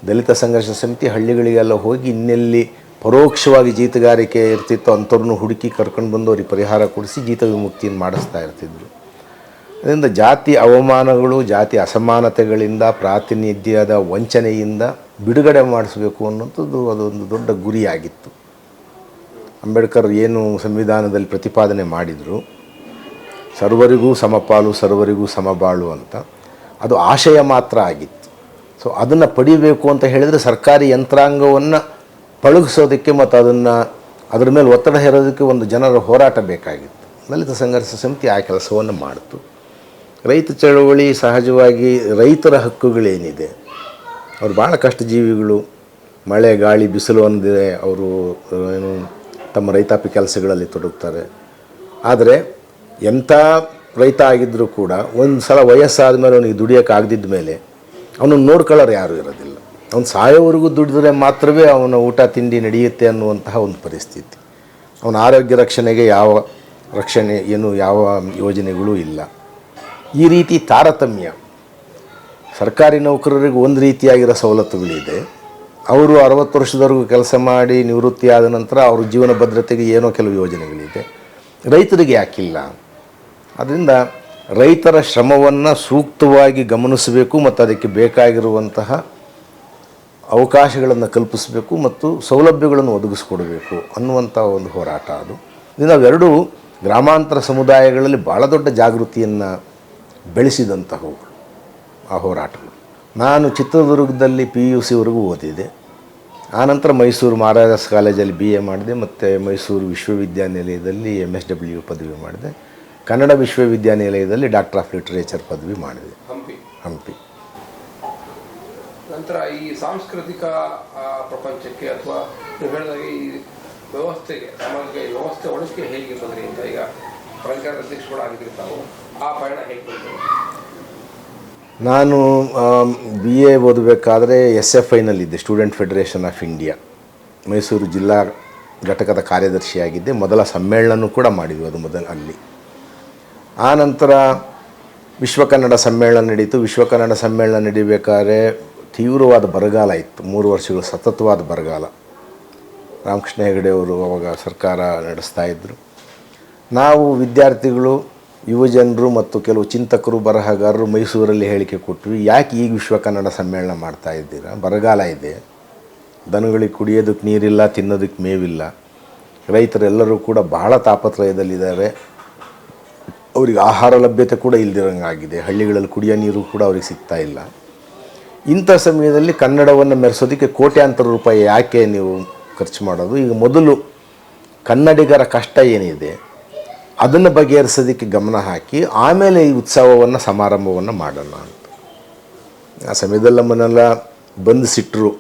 ದಲಿತ ಸಂಘರ್ಷ ಸಮಿತಿ ಹಳ್ಳಿಗಳಿಗೆಲ್ಲ ಹೋಗಿ ಇನ್ನೆಲ್ಲಿ ಪರೋಕ್ಷವಾಗಿ ಜೀತಗಾರಿಕೆ ಇರ್ತಿತ್ತು ಅಂಥವ್ರನ್ನೂ ಹುಡುಕಿ ಕರ್ಕೊಂಡು ಬಂದು ಅವ್ರಿಗೆ ಪರಿಹಾರ ಕೊಡಿಸಿ ಜೀತ ವಿಮುಕ್ತಿಯನ್ನು ಮಾಡಿಸ್ತಾ ಇರ್ತಿದ್ರು. ಅದರಿಂದ ಜಾತಿ ಅವಮಾನಗಳು, ಜಾತಿ ಅಸಮಾನತೆಗಳಿಂದ, ಪ್ರಾತಿನಿಧ್ಯದ ವಂಚನೆಯಿಂದ ಬಿಡುಗಡೆ ಮಾಡಿಸಬೇಕು ಅನ್ನೋಂಥದ್ದು ಅದೊಂದು ದೊಡ್ಡ ಗುರಿಯಾಗಿತ್ತು. ಅಂಬೇಡ್ಕರ್ ಏನು ಸಂವಿಧಾನದಲ್ಲಿ ಪ್ರತಿಪಾದನೆ ಮಾಡಿದರು, ಸರ್ವರಿಗೂ ಸಮಪಾಲು, ಸರ್ವರಿಗೂ ಸಮಬಾಳು ಅಂತ, ಅದು ಆಶಯ ಮಾತ್ರ ಆಗಿತ್ತು. ಸೊ ಅದನ್ನು ಪಡಿಬೇಕು ಅಂತ ಹೇಳಿದರೆ ಸರ್ಕಾರಿ ಯಂತ್ರಾಂಗವನ್ನು ಪಳಗಿಸೋದಕ್ಕೆ ಮತ್ತು ಅದರ ಮೇಲೆ ಒತ್ತಡ ಹೇರೋದಕ್ಕೆ ಒಂದು ಜನರ ಹೋರಾಟ ಬೇಕಾಗಿತ್ತು. ದಲಿತ ಸಂಘರ್ಷ ಸಮಿತಿ ಆ ಕೆಲಸವನ್ನು ಮಾಡಿತು. ರೈತ ಚಳವಳಿ ಸಹಜವಾಗಿ ರೈತರ ಹಕ್ಕುಗಳೇನಿದೆ, ಅವ್ರು ಭಾಳ ಕಷ್ಟಜೀವಿಗಳು, ಮಳೆ ಗಾಳಿ ಬಿಸಿಲು ಅಂದಿದೆ ಅವರು ಏನು ತಮ್ಮ ರೈತಾಪಿ ಕೆಲಸಗಳಲ್ಲಿ ತೊಡಗ್ತಾರೆ. ಆದರೆ ಎಂಥ ರೈತ ಆಗಿದ್ದರೂ ಕೂಡ ಒಂದು ಸಲ ವಯಸ್ಸಾದ ಮೇಲೆ ಅವನಿಗೆ ದುಡಿಯೋಕೆ ಆಗದಿದ್ದ ಮೇಲೆ ಅವನನ್ನು ನೋಡ್ಕೊಳ್ಳೋರು ಯಾರೂ ಇರೋದಿಲ್ಲ. ಅವನು ಸಾಯೋವರೆಗೂ ದುಡಿದ್ರೆ ಮಾತ್ರವೇ ಅವನ ಊಟ ತಿಂಡಿ ನಡೆಯುತ್ತೆ ಅನ್ನುವಂತಹ ಒಂದು ಪರಿಸ್ಥಿತಿ. ಅವನ ಆರೋಗ್ಯ ರಕ್ಷಣೆಗೆ ಯಾವ ಯೋಜನೆಗಳೂ ಇಲ್ಲ. ಈ ರೀತಿ ತಾರತಮ್ಯ. ಸರ್ಕಾರಿ ನೌಕರರಿಗೆ ಒಂದು ರೀತಿಯಾಗಿರೋ ಸವಲತ್ತುಗಳಿದೆ, ಅವರು 60 ವರ್ಷದವರೆಗೂ ಕೆಲಸ ಮಾಡಿ ನಿವೃತ್ತಿಯಾದ ನಂತರ ಅವ್ರ ಜೀವನ ಭದ್ರತೆಗೆ ಏನೋ ಕೆಲವು ಯೋಜನೆಗಳಿದೆ, ರೈತರಿಗೆ ಯಾಕಿಲ್ಲ? ಅದರಿಂದ ರೈತರ ಶ್ರಮವನ್ನು ಸೂಕ್ತವಾಗಿ ಗಮನಿಸಬೇಕು ಮತ್ತು ಅದಕ್ಕೆ ಬೇಕಾಗಿರುವಂತಹ ಅವಕಾಶಗಳನ್ನು ಕಲ್ಪಿಸಬೇಕು ಮತ್ತು ಸೌಲಭ್ಯಗಳನ್ನು ಒದಗಿಸ್ಕೊಡಬೇಕು ಅನ್ನುವಂಥ ಒಂದು ಹೋರಾಟ ಅದು. ಇದರಿಂದ ಅವೆರಡೂ ಗ್ರಾಮಾಂತರ ಸಮುದಾಯಗಳಲ್ಲಿ ಭಾಳ ದೊಡ್ಡ ಜಾಗೃತಿಯನ್ನು ಬೆಳೆಸಿದಂತಹವುಗಳು ಆ ಹೋರಾಟಗಳು. ನಾನು ಚಿತ್ರದುರ್ಗದಲ್ಲಿ PUCವರೆಗೂ ಓದಿದೆ. ಆನಂತರ ಮೈಸೂರು ಮಹಾರಾಜಾಸ್ ಕಾಲೇಜಲ್ಲಿ BA ಮಾಡಿದೆ ಮತ್ತು ಮೈಸೂರು ವಿಶ್ವವಿದ್ಯಾನಿಲಯದಲ್ಲಿ MSW ಪದವಿ ಮಾಡಿದೆ. ಕನ್ನಡ ವಿಶ್ವವಿದ್ಯಾನಿಲಯದಲ್ಲಿ ಡಾಕ್ಟರ್ ಆಫ್ ಲಿಟರೇಚರ್ ಪದವಿ ಮಾಡಿದೆ ಹಂಪಿ. ನಂತರ ಈ ಸಾಂಸ್ಕೃತಿಕ ಪ್ರಪಂಚಕ್ಕೆ ಅಥವಾ ನೀವು ಹೇಳಿದಾಗ ಈ ವ್ಯವಸ್ಥೆಗೆ, ಸಾಮಾಜಿಕ ವ್ಯವಸ್ಥೆ ಒಳಗೆ ಹೇಗೆ ಬಂದ್ರಿ ಅಂತ, ಈಗ ಪ್ರಚಾರ ಅಧ್ಯಕ್ಷಗಳು ಆಗಿದ್ರು ತಾವು, ಆ ಪಯಣ ಹೇಗೆ ಬಂತು? ನಾನು BA ಓದಬೇಕಾದ್ರೆ SFIನಲ್ಲಿದ್ದೆ, student federation of India, Mysuru ಜಿಲ್ಲಾ ಘಟಕದ ಕಾರ್ಯದರ್ಶಿಯಾಗಿದ್ದೆ. ಮೊದಲ ಸಮ್ಮೇಳನ ಕೂಡ ಮಾಡಿದ್ವಿ ಅದು ಅಲ್ಲಿ. ಆ ನಂತರ ವಿಶ್ವ ಕನ್ನಡ ಸಮ್ಮೇಳನ ನಡೀತು. ವಿಶ್ವ ಕನ್ನಡ ಸಮ್ಮೇಳನ ನಡೀಬೇಕಾದ್ರೆ ತೀವ್ರವಾದ ಬರಗಾಲ ಇತ್ತು, 3 ವರ್ಷಗಳು ಸತತವಾದ ಬರಗಾಲ. ರಾಮಕೃಷ್ಣ ಹೆಗಡೆ ಅವರು ಅವಾಗ ಸರ್ಕಾರ ನಡೆಸ್ತಾ ಇದ್ದರು. ನಾವು ವಿದ್ಯಾರ್ಥಿಗಳು, ಯುವಜನರು ಮತ್ತು ಕೆಲವು ಚಿಂತಕರು, ಬರಹಗಾರರು ಮೈಸೂರಲ್ಲಿ ಹೇಳಿಕೆ ಕೊಟ್ವಿ, ಯಾಕೆ ಈಗ ವಿಶ್ವ ಕನ್ನಡ ಸಮ್ಮೇಳನ ಮಾಡ್ತಾ ಇದ್ದೀರಾ? ಬರಗಾಲ ಇದೆ, ದನಗಳಿಗೆ ಕುಡಿಯೋದಕ್ಕೆ ನೀರಿಲ್ಲ, ತಿನ್ನೋದಕ್ಕೆ ಮೇವಿಲ್ಲ, ರೈತರೆಲ್ಲರೂ ಕೂಡ ಬಹಳ ತಾಪತ್ರಯದಲ್ಲಿದ್ದಾರೆ, ಅವ್ರಿಗೆ ಆಹಾರ ಲಭ್ಯತೆ ಕೂಡ ಇಲ್ದಿರಂಗಾಗಿದೆ, ಹಳ್ಳಿಗಳಲ್ಲಿ ಕುಡಿಯೋ ನೀರು ಕೂಡ ಅವ್ರಿಗೆ ಸಿಗ್ತಾ ಇಲ್ಲ. ಇಂಥ ಸಮಯದಲ್ಲಿ ಕನ್ನಡವನ್ನು ಮೆರೆಸೋದಕ್ಕೆ ಕೋಟ್ಯಾಂತರ ರೂಪಾಯಿ ಯಾಕೆ ನೀವು ಖರ್ಚು ಮಾಡೋದು? ಈಗ ಮೊದಲು ಕನ್ನಡಿಗರ ಕಷ್ಟ ಏನಿದೆ ಅದನ್ನು ಬಗೆಹರಿಸೋದಕ್ಕೆ ಗಮನ ಹಾಕಿ ಆಮೇಲೆ ಈ ಉತ್ಸವವನ್ನು, ಸಮಾರಂಭವನ್ನು ಮಾಡೋಣ ಅಂತ. ಆ ಸಮಯದಲ್ಲಿ ನಮ್ಮನ್ನೆಲ್ಲ ಬಂಧಿಸಿಟ್ಟರು,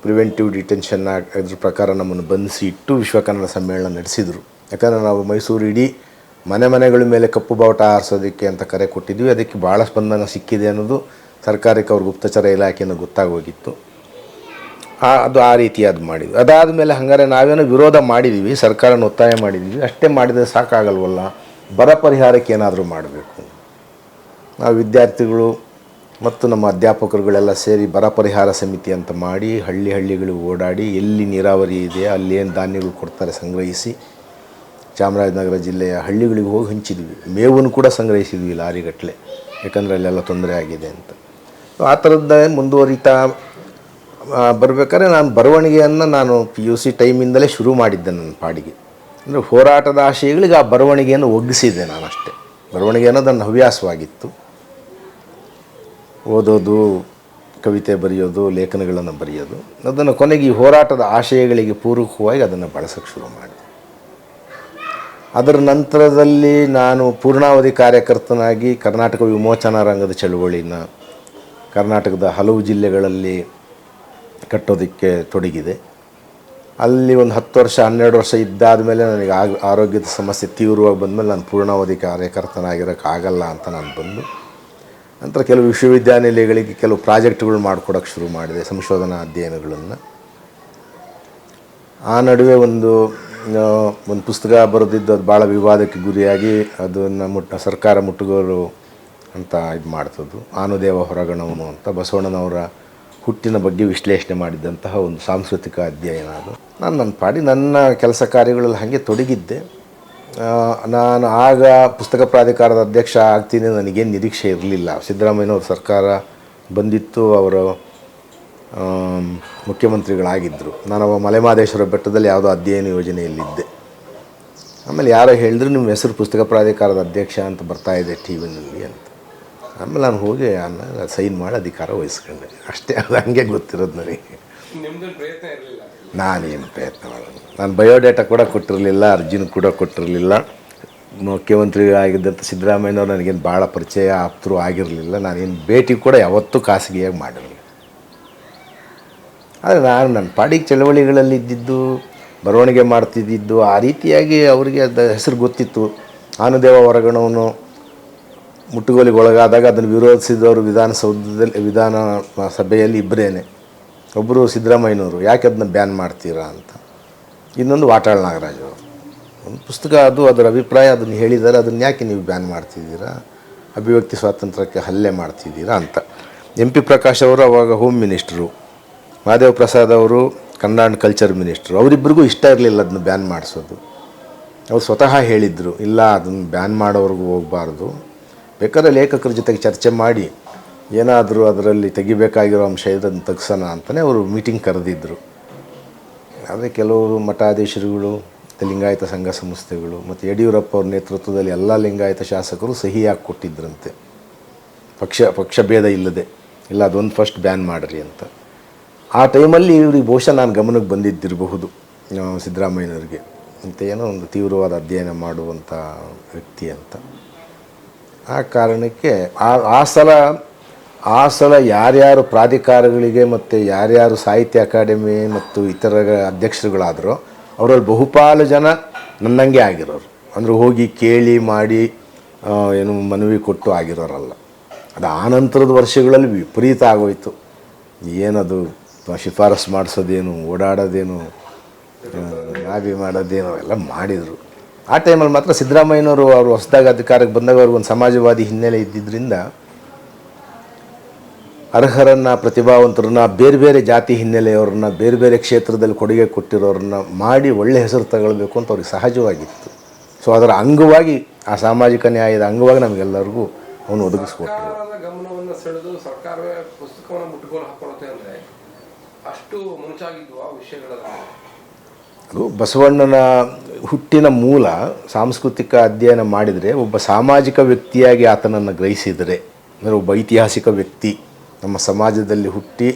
ಪ್ರಿವೆಂಟಿವ್ ಡಿಟೆನ್ಷನ್ ಇದ್ರ ಪ್ರಕಾರ ನಮ್ಮನ್ನು ಬಂಧಿಸಿ ಇಟ್ಟು ವಿಶ್ವ ಕನ್ನಡ ಸಮ್ಮೇಳನ ನಡೆಸಿದರು. ಯಾಕಂದರೆ ನಾವು ಮೈಸೂರು ಇಡೀ ಮನೆಗಳ ಮೇಲೆ ಕಪ್ಪು ಬಾವುಟ ಹಾರಿಸೋದಕ್ಕೆ ಅಂತ ಕರೆ ಕೊಟ್ಟಿದ್ವಿ. ಅದಕ್ಕೆ ಭಾಳ ಸ್ಪಂದನ ಸಿಕ್ಕಿದೆ ಅನ್ನೋದು ಸರ್ಕಾರಕ್ಕೆ ಅವ್ರ ಗುಪ್ತಚರ ಇಲಾಖೆಯನ್ನು ಗೊತ್ತಾಗೋಗಿತ್ತು. ಅದು ಆ ರೀತಿ ಅದು ಮಾಡಿದ್ವಿ. ಅದಾದ ಮೇಲೆ ಹಂಗಾರೆ ನಾವೇನೋ ವಿರೋಧ ಮಾಡಿದ್ದೀವಿ, ಸರ್ಕಾರನ ಒತ್ತಾಯ ಮಾಡಿದ್ದೀವಿ, ಅಷ್ಟೇ ಮಾಡಿದರೆ ಸಾಕಾಗಲ್ವಲ್ಲ, ಬರ ಪರಿಹಾರಕ್ಕೆ ಏನಾದರೂ ಮಾಡಬೇಕು. ನಾವು ವಿದ್ಯಾರ್ಥಿಗಳು ಮತ್ತು ನಮ್ಮ ಅಧ್ಯಾಪಕರುಗಳೆಲ್ಲ ಸೇರಿ ಬರ ಪರಿಹಾರ ಸಮಿತಿ ಅಂತ ಮಾಡಿ ಹಳ್ಳಿಗಳಿಗೆ ಓಡಾಡಿ ಎಲ್ಲಿ ನೀರಾವರಿ ಇದೆ ಅಲ್ಲಿ ಏನು ಧಾನ್ಯಗಳು ಕೊಡ್ತಾರೆ ಸಂಗ್ರಹಿಸಿ ಚಾಮರಾಜನಗರ ಜಿಲ್ಲೆಯ ಹಳ್ಳಿಗಳಿಗೆ ಹೋಗಿ ಹಂಚಿದ್ವಿ. ಮೇವನ್ನು ಕೂಡ ಸಂಗ್ರಹಿಸಿದ್ವಿ ಲಾರಿಗಟ್ಟಲೆ, ಯಾಕಂದರೆ ಅಲ್ಲೆಲ್ಲ ತೊಂದರೆ ಆಗಿದೆ ಅಂತ. ಆ ಥರದ್ದು ಮುಂದುವರಿತಾ ಬರಬೇಕಾದ್ರೆ ನಾನು ಬರವಣಿಗೆಯನ್ನು ನಾನು PUC ಟೈಮಿಂದಲೇ ಶುರು ಮಾಡಿದ್ದೆ ನನ್ನ ಪಾಡಿಗೆ. ಅಂದರೆ ಹೋರಾಟದ ಆಶಯಗಳಿಗೆ ಆ ಬರವಣಿಗೆಯನ್ನು ಒಗ್ಗಿಸಿದ್ದೆ ನಾನು ಅಷ್ಟೇ. ಬರವಣಿಗೆ ಅನ್ನೋದು ನನ್ನ ಹವ್ಯಾಸವಾಗಿತ್ತು. ಓದೋದು, ಕವಿತೆ ಬರೆಯೋದು, ಲೇಖನಗಳನ್ನು ಬರೆಯೋದು, ಅದನ್ನು ಕೊನೆಗೆ ಈ ಹೋರಾಟದ ಆಶಯಗಳಿಗೆ ಪೂರಕವಾಗಿ ಅದನ್ನು ಬಳಸೋಕ್ಕೆ ಶುರು ಮಾಡಿದೆ. ಅದರ ನಂತರದಲ್ಲಿ ನಾನು ಪೂರ್ಣಾವಧಿ ಕಾರ್ಯಕರ್ತನಾಗಿ ಕರ್ನಾಟಕ ವಿಮೋಚನಾ ರಂಗದ ಚಳುವಳಿನ ಕರ್ನಾಟಕದ ಹಲವು ಜಿಲ್ಲೆಗಳಲ್ಲಿ ಕಟ್ಟೋದಕ್ಕೆ ತೊಡಗಿದೆ. ಅಲ್ಲಿ ಒಂದು 10 ವರ್ಷ 12 ವರ್ಷ ಇದ್ದಾದ ಮೇಲೆ ನನಗೆ ಆರೋಗ್ಯದ ಸಮಸ್ಯೆ ತೀವ್ರವಾಗಿ ಬಂದಮೇಲೆ ನಾನು ಪೂರ್ಣಾವಧಿ ಕಾರ್ಯಕರ್ತನಾಗಿರೋಕ್ಕಾಗಲ್ಲ ಅಂತ ನಾನು ಬಂದು ನಂತರ ಕೆಲವು ವಿಶ್ವವಿದ್ಯಾನಿಲಯಗಳಿಗೆ ಕೆಲವು ಪ್ರಾಜೆಕ್ಟ್ಗಳು ಮಾಡಿಕೊಡೋಕ್ಕೆ ಶುರು ಮಾಡಿದೆ, ಸಂಶೋಧನಾ ಅಧ್ಯಯನಗಳನ್ನು. ಆ ನಡುವೆ ಒಂದು ಒಂದು ಪುಸ್ತಕ ಬರೆದಿದ್ದು ಅದು ಭಾಳ ವಿವಾದಕ್ಕೆ ಗುರಿಯಾಗಿ ಅದನ್ನು ಸರ್ಕಾರ ಮುಟ್ಟುಗೋಲು ಅಂತ ಇದು ಮಾಡ್ತದ್ದು. ಆನುದೇವ ಹೊರಗಣವನು ಅಂತ ಬಸವಣ್ಣನವರ ಹುಟ್ಟಿನ ಬಗ್ಗೆ ವಿಶ್ಲೇಷಣೆ ಮಾಡಿದ್ದಂತಹ ಒಂದು ಸಾಂಸ್ಕೃತಿಕ ಅಧ್ಯಯನ ಅದು. ನನ್ನ ಪಾಡಿ ನನ್ನ ಕೆಲಸ ಕಾರ್ಯಗಳಲ್ಲಿ ಹಾಗೆ ತೊಡಗಿದ್ದೆ. ನಾನು ಆಗ ಪುಸ್ತಕ ಪ್ರಾಧಿಕಾರದ ಅಧ್ಯಕ್ಷ ಆಗ್ತೀನಿ ನನಗೇನು ನಿರೀಕ್ಷೆ ಇರಲಿಲ್ಲ. ಸಿದ್ದರಾಮಯ್ಯನವ್ರ ಸರ್ಕಾರ ಬಂದಿತ್ತು, ಅವರು ಮುಖ್ಯಮಂತ್ರಿಗಳಾಗಿದ್ದರು. ನಾನು ಮಲೆಮಹದೇಶ್ವರ ಬೆಟ್ಟದಲ್ಲಿ ಯಾವುದೋ ಅಧ್ಯಯನ ಯೋಜನೆಯಲ್ಲಿದ್ದೆ. ಆಮೇಲೆ ಯಾರೋ ಹೇಳಿದ್ರು ನಿಮ್ಮ ಹೆಸರು ಪುಸ್ತಕ ಪ್ರಾಧಿಕಾರದ ಅಧ್ಯಕ್ಷ ಅಂತ ಬರ್ತಾಯಿದೆ ಟಿ ವಿನಲ್ಲಿ ಅಂತ. ಆಮೇಲೆ ನಾನು ಹೋಗಿ ಸೈನ್ ಮಾಡಿ ಅಧಿಕಾರ ವಹಿಸ್ಕೊಂಡೆ ಅಷ್ಟೇ. ಅದು ಹಂಗೆ ಗೊತ್ತಿರೋದು ನನಗೆ. ನಾನೇನು ಪ್ರಯತ್ನ ಮಾಡೋದು. ನಾನು ಬಯೋಡೇಟಾ ಕೂಡ ಕೊಟ್ಟಿರಲಿಲ್ಲ, ಅರ್ಜಿನೂ ಕೂಡ ಕೊಟ್ಟಿರಲಿಲ್ಲ. ಮುಖ್ಯಮಂತ್ರಿ ಆಗಿದ್ದಂಥ ಸಿದ್ದರಾಮಯ್ಯನವ್ರು ನನಗೇನು ಭಾಳ ಪರಿಚಯ ಆಪ್ತರು ಆಗಿರಲಿಲ್ಲ. ನಾನೇನು ಭೇಟಿ ಕೂಡ ಯಾವತ್ತೂ ಖಾಸಗಿಯಾಗಿ ಮಾಡಿರಲಿಲ್ಲ. ಆದರೆ ನಾನು ನನ್ನ ಪಾಡಿಗೆ ಚಳವಳಿಗಳಲ್ಲಿ ಇದ್ದಿದ್ದು, ಬರವಣಿಗೆ ಮಾಡ್ತಿದ್ದಿದ್ದು, ಆ ರೀತಿಯಾಗಿ ಅವರಿಗೆ ಅದು ಹೆಸರು ಗೊತ್ತಿತ್ತು. ಆನುದೇವ ಹೊರಗಣವನು ಮುಟ್ಟುಗೋಲಿಗೆ ಒಳಗಾದಾಗ ಅದನ್ನು ವಿರೋಧಿಸಿದವರು ವಿಧಾನ ಸಭೆಯಲ್ಲಿ ಇಬ್ಬರೇನೆ. ಒಬ್ಬರು ಸಿದ್ದರಾಮಯ್ಯನವರು, ಯಾಕೆ ಅದನ್ನ ಬ್ಯಾನ್ ಮಾಡ್ತೀರಾ ಅಂತ. ಇನ್ನೊಂದು ವಾಟಾಳ್ ನಾಗರಾಜ್ ಅವರು. ಒಂದು ಪುಸ್ತಕ ಅದು, ಅದರ ಅಭಿಪ್ರಾಯ ಅದನ್ನು ಹೇಳಿದ್ದಾರೆ, ಅದನ್ನು ಯಾಕೆ ನೀವು ಬ್ಯಾನ್ ಮಾಡ್ತಿದ್ದೀರಾ, ಅಭಿವ್ಯಕ್ತಿ ಸ್ವಾತಂತ್ರ್ಯಕ್ಕೆ ಹಲ್ಲೆ ಮಾಡ್ತಿದ್ದೀರಾ ಅಂತ. ಎಂ ಪಿ ಪ್ರಕಾಶ್ ಅವರು ಅವಾಗ ಹೋಮ್ ಮಿನಿಸ್ಟ್ರು, ಮಹಾದೇವ್ ಪ್ರಸಾದ್ ಅವರು ಕನ್ನಡ ಆ್ಯಂಡ್ ಕಲ್ಚರ್ ಮಿನಿಸ್ಟ್ರು. ಅವರಿಬ್ಬರಿಗೂ ಇಷ್ಟ ಇರಲಿಲ್ಲ ಅದನ್ನು ಬ್ಯಾನ್ ಮಾಡಿಸೋದು. ಅವ್ರು ಸ್ವತಃ ಹೇಳಿದರು, ಇಲ್ಲ ಅದನ್ನು ಬ್ಯಾನ್ ಮಾಡೋವ್ರಿಗೂ ಹೋಗಬಾರ್ದು, ಬೇಕಾದ್ರೆ ಲೇಖಕರ ಜೊತೆಗೆ ಚರ್ಚೆ ಮಾಡಿ ಏನಾದರೂ ಅದರಲ್ಲಿ ತೆಗಿಬೇಕಾಗಿರೋ ಅಂಶ ಇದನ್ನು ತೆಗ್ಸೋಣ ಅಂತಲೇ ಅವರು ಮೀಟಿಂಗ್ ಕರೆದಿದ್ದರು. ಆದರೆ ಕೆಲವರು ಮಠಾಧೀಶರುಗಳು, ಲಿಂಗಾಯತ ಸಂಘ ಸಂಸ್ಥೆಗಳು ಮತ್ತು ಯಡಿಯೂರಪ್ಪ ಅವ್ರ ನೇತೃತ್ವದಲ್ಲಿ ಎಲ್ಲ ಲಿಂಗಾಯತ ಶಾಸಕರು ಸಹಿ ಹಾಕಿ ಕೊಟ್ಟಿದ್ದರಂತೆ, ಪಕ್ಷ ಭೇದ ಇಲ್ಲದೆ, ಇಲ್ಲ ಅದೊಂದು ಫಸ್ಟ್ ಬ್ಯಾನ್ ಮಾಡಿರಿ ಅಂತ. ಆ ಟೈಮಲ್ಲಿ ಇವ್ರಿಗೆ ಬಹುಶಃ ನಾನು ಗಮನಕ್ಕೆ ಬಂದಿದ್ದಿರಬಹುದು ಸಿದ್ದರಾಮಯ್ಯನವ್ರಿಗೆ, ಅಂತ ಏನೋ ಒಂದು ತೀವ್ರವಾದ ಅಧ್ಯಯನ ಮಾಡುವಂಥ ವ್ಯಕ್ತಿ ಅಂತ. ಆ ಕಾರಣಕ್ಕೆ ಆ ಸಲ ಯಾರ್ಯಾರು ಪ್ರಾಧಿಕಾರಗಳಿಗೆ ಮತ್ತು ಯಾರ್ಯಾರು ಸಾಹಿತ್ಯ ಅಕಾಡೆಮಿ ಮತ್ತು ಇತರ ಅಧ್ಯಕ್ಷರುಗಳಾದರೋ ಅವರಲ್ಲಿ ಬಹುಪಾಲು ಜನ ನನ್ನಂಗೆ ಆಗಿರೋರು. ಅಂದರೆ ಹೋಗಿ ಕೇಳಿ ಮಾಡಿ ಏನು ಮನವಿ ಕೊಟ್ಟು ಆಗಿರೋರಲ್ಲ. ಅದು ಆನಂತರದ ವರ್ಷಗಳಲ್ಲಿ ವಿಪರೀತ ಆಗೋಯ್ತು. ಏನದು ಶಿಫಾರಸು ಮಾಡಿಸೋದೇನು, ಓಡಾಡೋದೇನು, ಲಾಬಿ ಮಾಡೋದೇನು ಎಲ್ಲ ಮಾಡಿದರು. ಆ ಟೈಮಲ್ಲಿ ಮಾತ್ರ ಸಿದ್ದರಾಮಯ್ಯನವರು ಅವರು ಹೊಸದಾಗಿ ಅಧಿಕಾರಕ್ಕೆ ಬಂದಾಗ ಅವ್ರಿಗೆ ಒಂದು ಸಮಾಜವಾದಿ ಹಿನ್ನೆಲೆ ಇದ್ದಿದ್ದರಿಂದ ಅರ್ಹರನ್ನು, ಪ್ರತಿಭಾವಂತರನ್ನ, ಬೇರೆ ಬೇರೆ ಜಾತಿ ಹಿನ್ನೆಲೆಯವ್ರನ್ನ, ಬೇರೆ ಬೇರೆ ಕ್ಷೇತ್ರದಲ್ಲಿ ಕೊಡುಗೆ ಕೊಟ್ಟಿರೋರನ್ನ ಮಾಡಿ ಒಳ್ಳೆ ಹೆಸರು ತಗೊಳ್ಬೇಕು ಅಂತ ಅವ್ರಿಗೆ ಸಹಜವಾಗಿತ್ತು. ಸೊ ಅದರ ಅಂಗವಾಗಿ, ಆ ಸಾಮಾಜಿಕ ನ್ಯಾಯದ ಅಂಗವಾಗಿ ನಮಗೆಲ್ಲರಿಗೂ ಅವನು ಒದಗಿಸ್ಕೊಟ್ಟರು. ಗಮನವನ್ನು ಸೆಳೆದು ಸರ್ಕಾರವೇ ಪುಸ್ತಕವನ್ನು ಮುಟ್ಟುಗೋಲು ಹಾಕೊಳ್ಳುತ್ತೆ ಅಂದರೆ ಅಷ್ಟು ಮುಂಚಾಗಿದ್ವು ವಿಷಯಗಳಲ್ಲಿ. ಅದು ಬಸವಣ್ಣನ ಹುಟ್ಟಿನ ಮೂಲ ಸಾಂಸ್ಕೃತಿಕ ಅಧ್ಯಯನ ಮಾಡಿದರೆ, ಒಬ್ಬ ಸಾಮಾಜಿಕ ವ್ಯಕ್ತಿಯಾಗಿ ಆತನನ್ನು ಗ್ರಹಿಸಿದರೆ, ಅಂದರೆ ಒಬ್ಬ ಐತಿಹಾಸಿಕ ವ್ಯಕ್ತಿ ನಮ್ಮ ಸಮಾಜದಲ್ಲಿ ಹುಟ್ಟಿ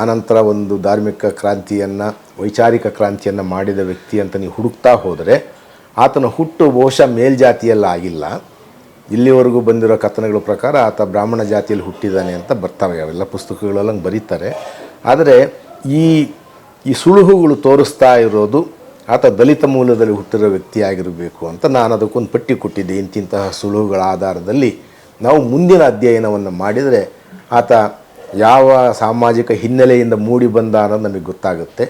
ಆನಂತರ ಒಂದು ಧಾರ್ಮಿಕ ಕ್ರಾಂತಿಯನ್ನು, ವೈಚಾರಿಕ ಕ್ರಾಂತಿಯನ್ನು ಮಾಡಿದ ವ್ಯಕ್ತಿ ಅಂತ ನೀವು ಹುಡುಕ್ತಾ ಹೋದರೆ, ಆತನ ಹುಟ್ಟು ಬಹುಶಃ ಮೇಲ್ಜಾತಿಯಲ್ಲ ಆಗಿಲ್ಲ. ಇಲ್ಲಿವರೆಗೂ ಬಂದಿರೋ ಕಥನಗಳ ಪ್ರಕಾರ ಆತ ಬ್ರಾಹ್ಮಣ ಜಾತಿಯಲ್ಲಿ ಹುಟ್ಟಿದ್ದಾನೆ ಅಂತ ಬರ್ತವೆ, ಅವೆಲ್ಲ ಪುಸ್ತಕಗಳೆಲ್ಲ ಬರೀತಾರೆ. ಆದರೆ ಈ ಸುಳುಹುಗಳು ತೋರಿಸ್ತಾ ಇರೋದು ಆತ ದಲಿತ ಮೂಲದಲ್ಲಿ ಹುಟ್ಟಿರೋ ವ್ಯಕ್ತಿಯಾಗಿರಬೇಕು ಅಂತ ನಾನು ಅದಕ್ಕೊಂದು ಪಟ್ಟಿ ಕೊಟ್ಟಿದ್ದೆ. ಇಂತಿಂತಹ ಸುಳುಹುಗಳ ಆಧಾರದಲ್ಲಿ ನಾವು ಮುಂದಿನ ಅಧ್ಯಯನವನ್ನು ಮಾಡಿದರೆ ಆತ ಯಾವ ಸಾಮಾಜಿಕ ಹಿನ್ನೆಲೆಯಿಂದ ಮೂಡಿ ಬಂದ ಅನ್ನೋದು ನಮಗೆ ಗೊತ್ತಾಗುತ್ತೆ.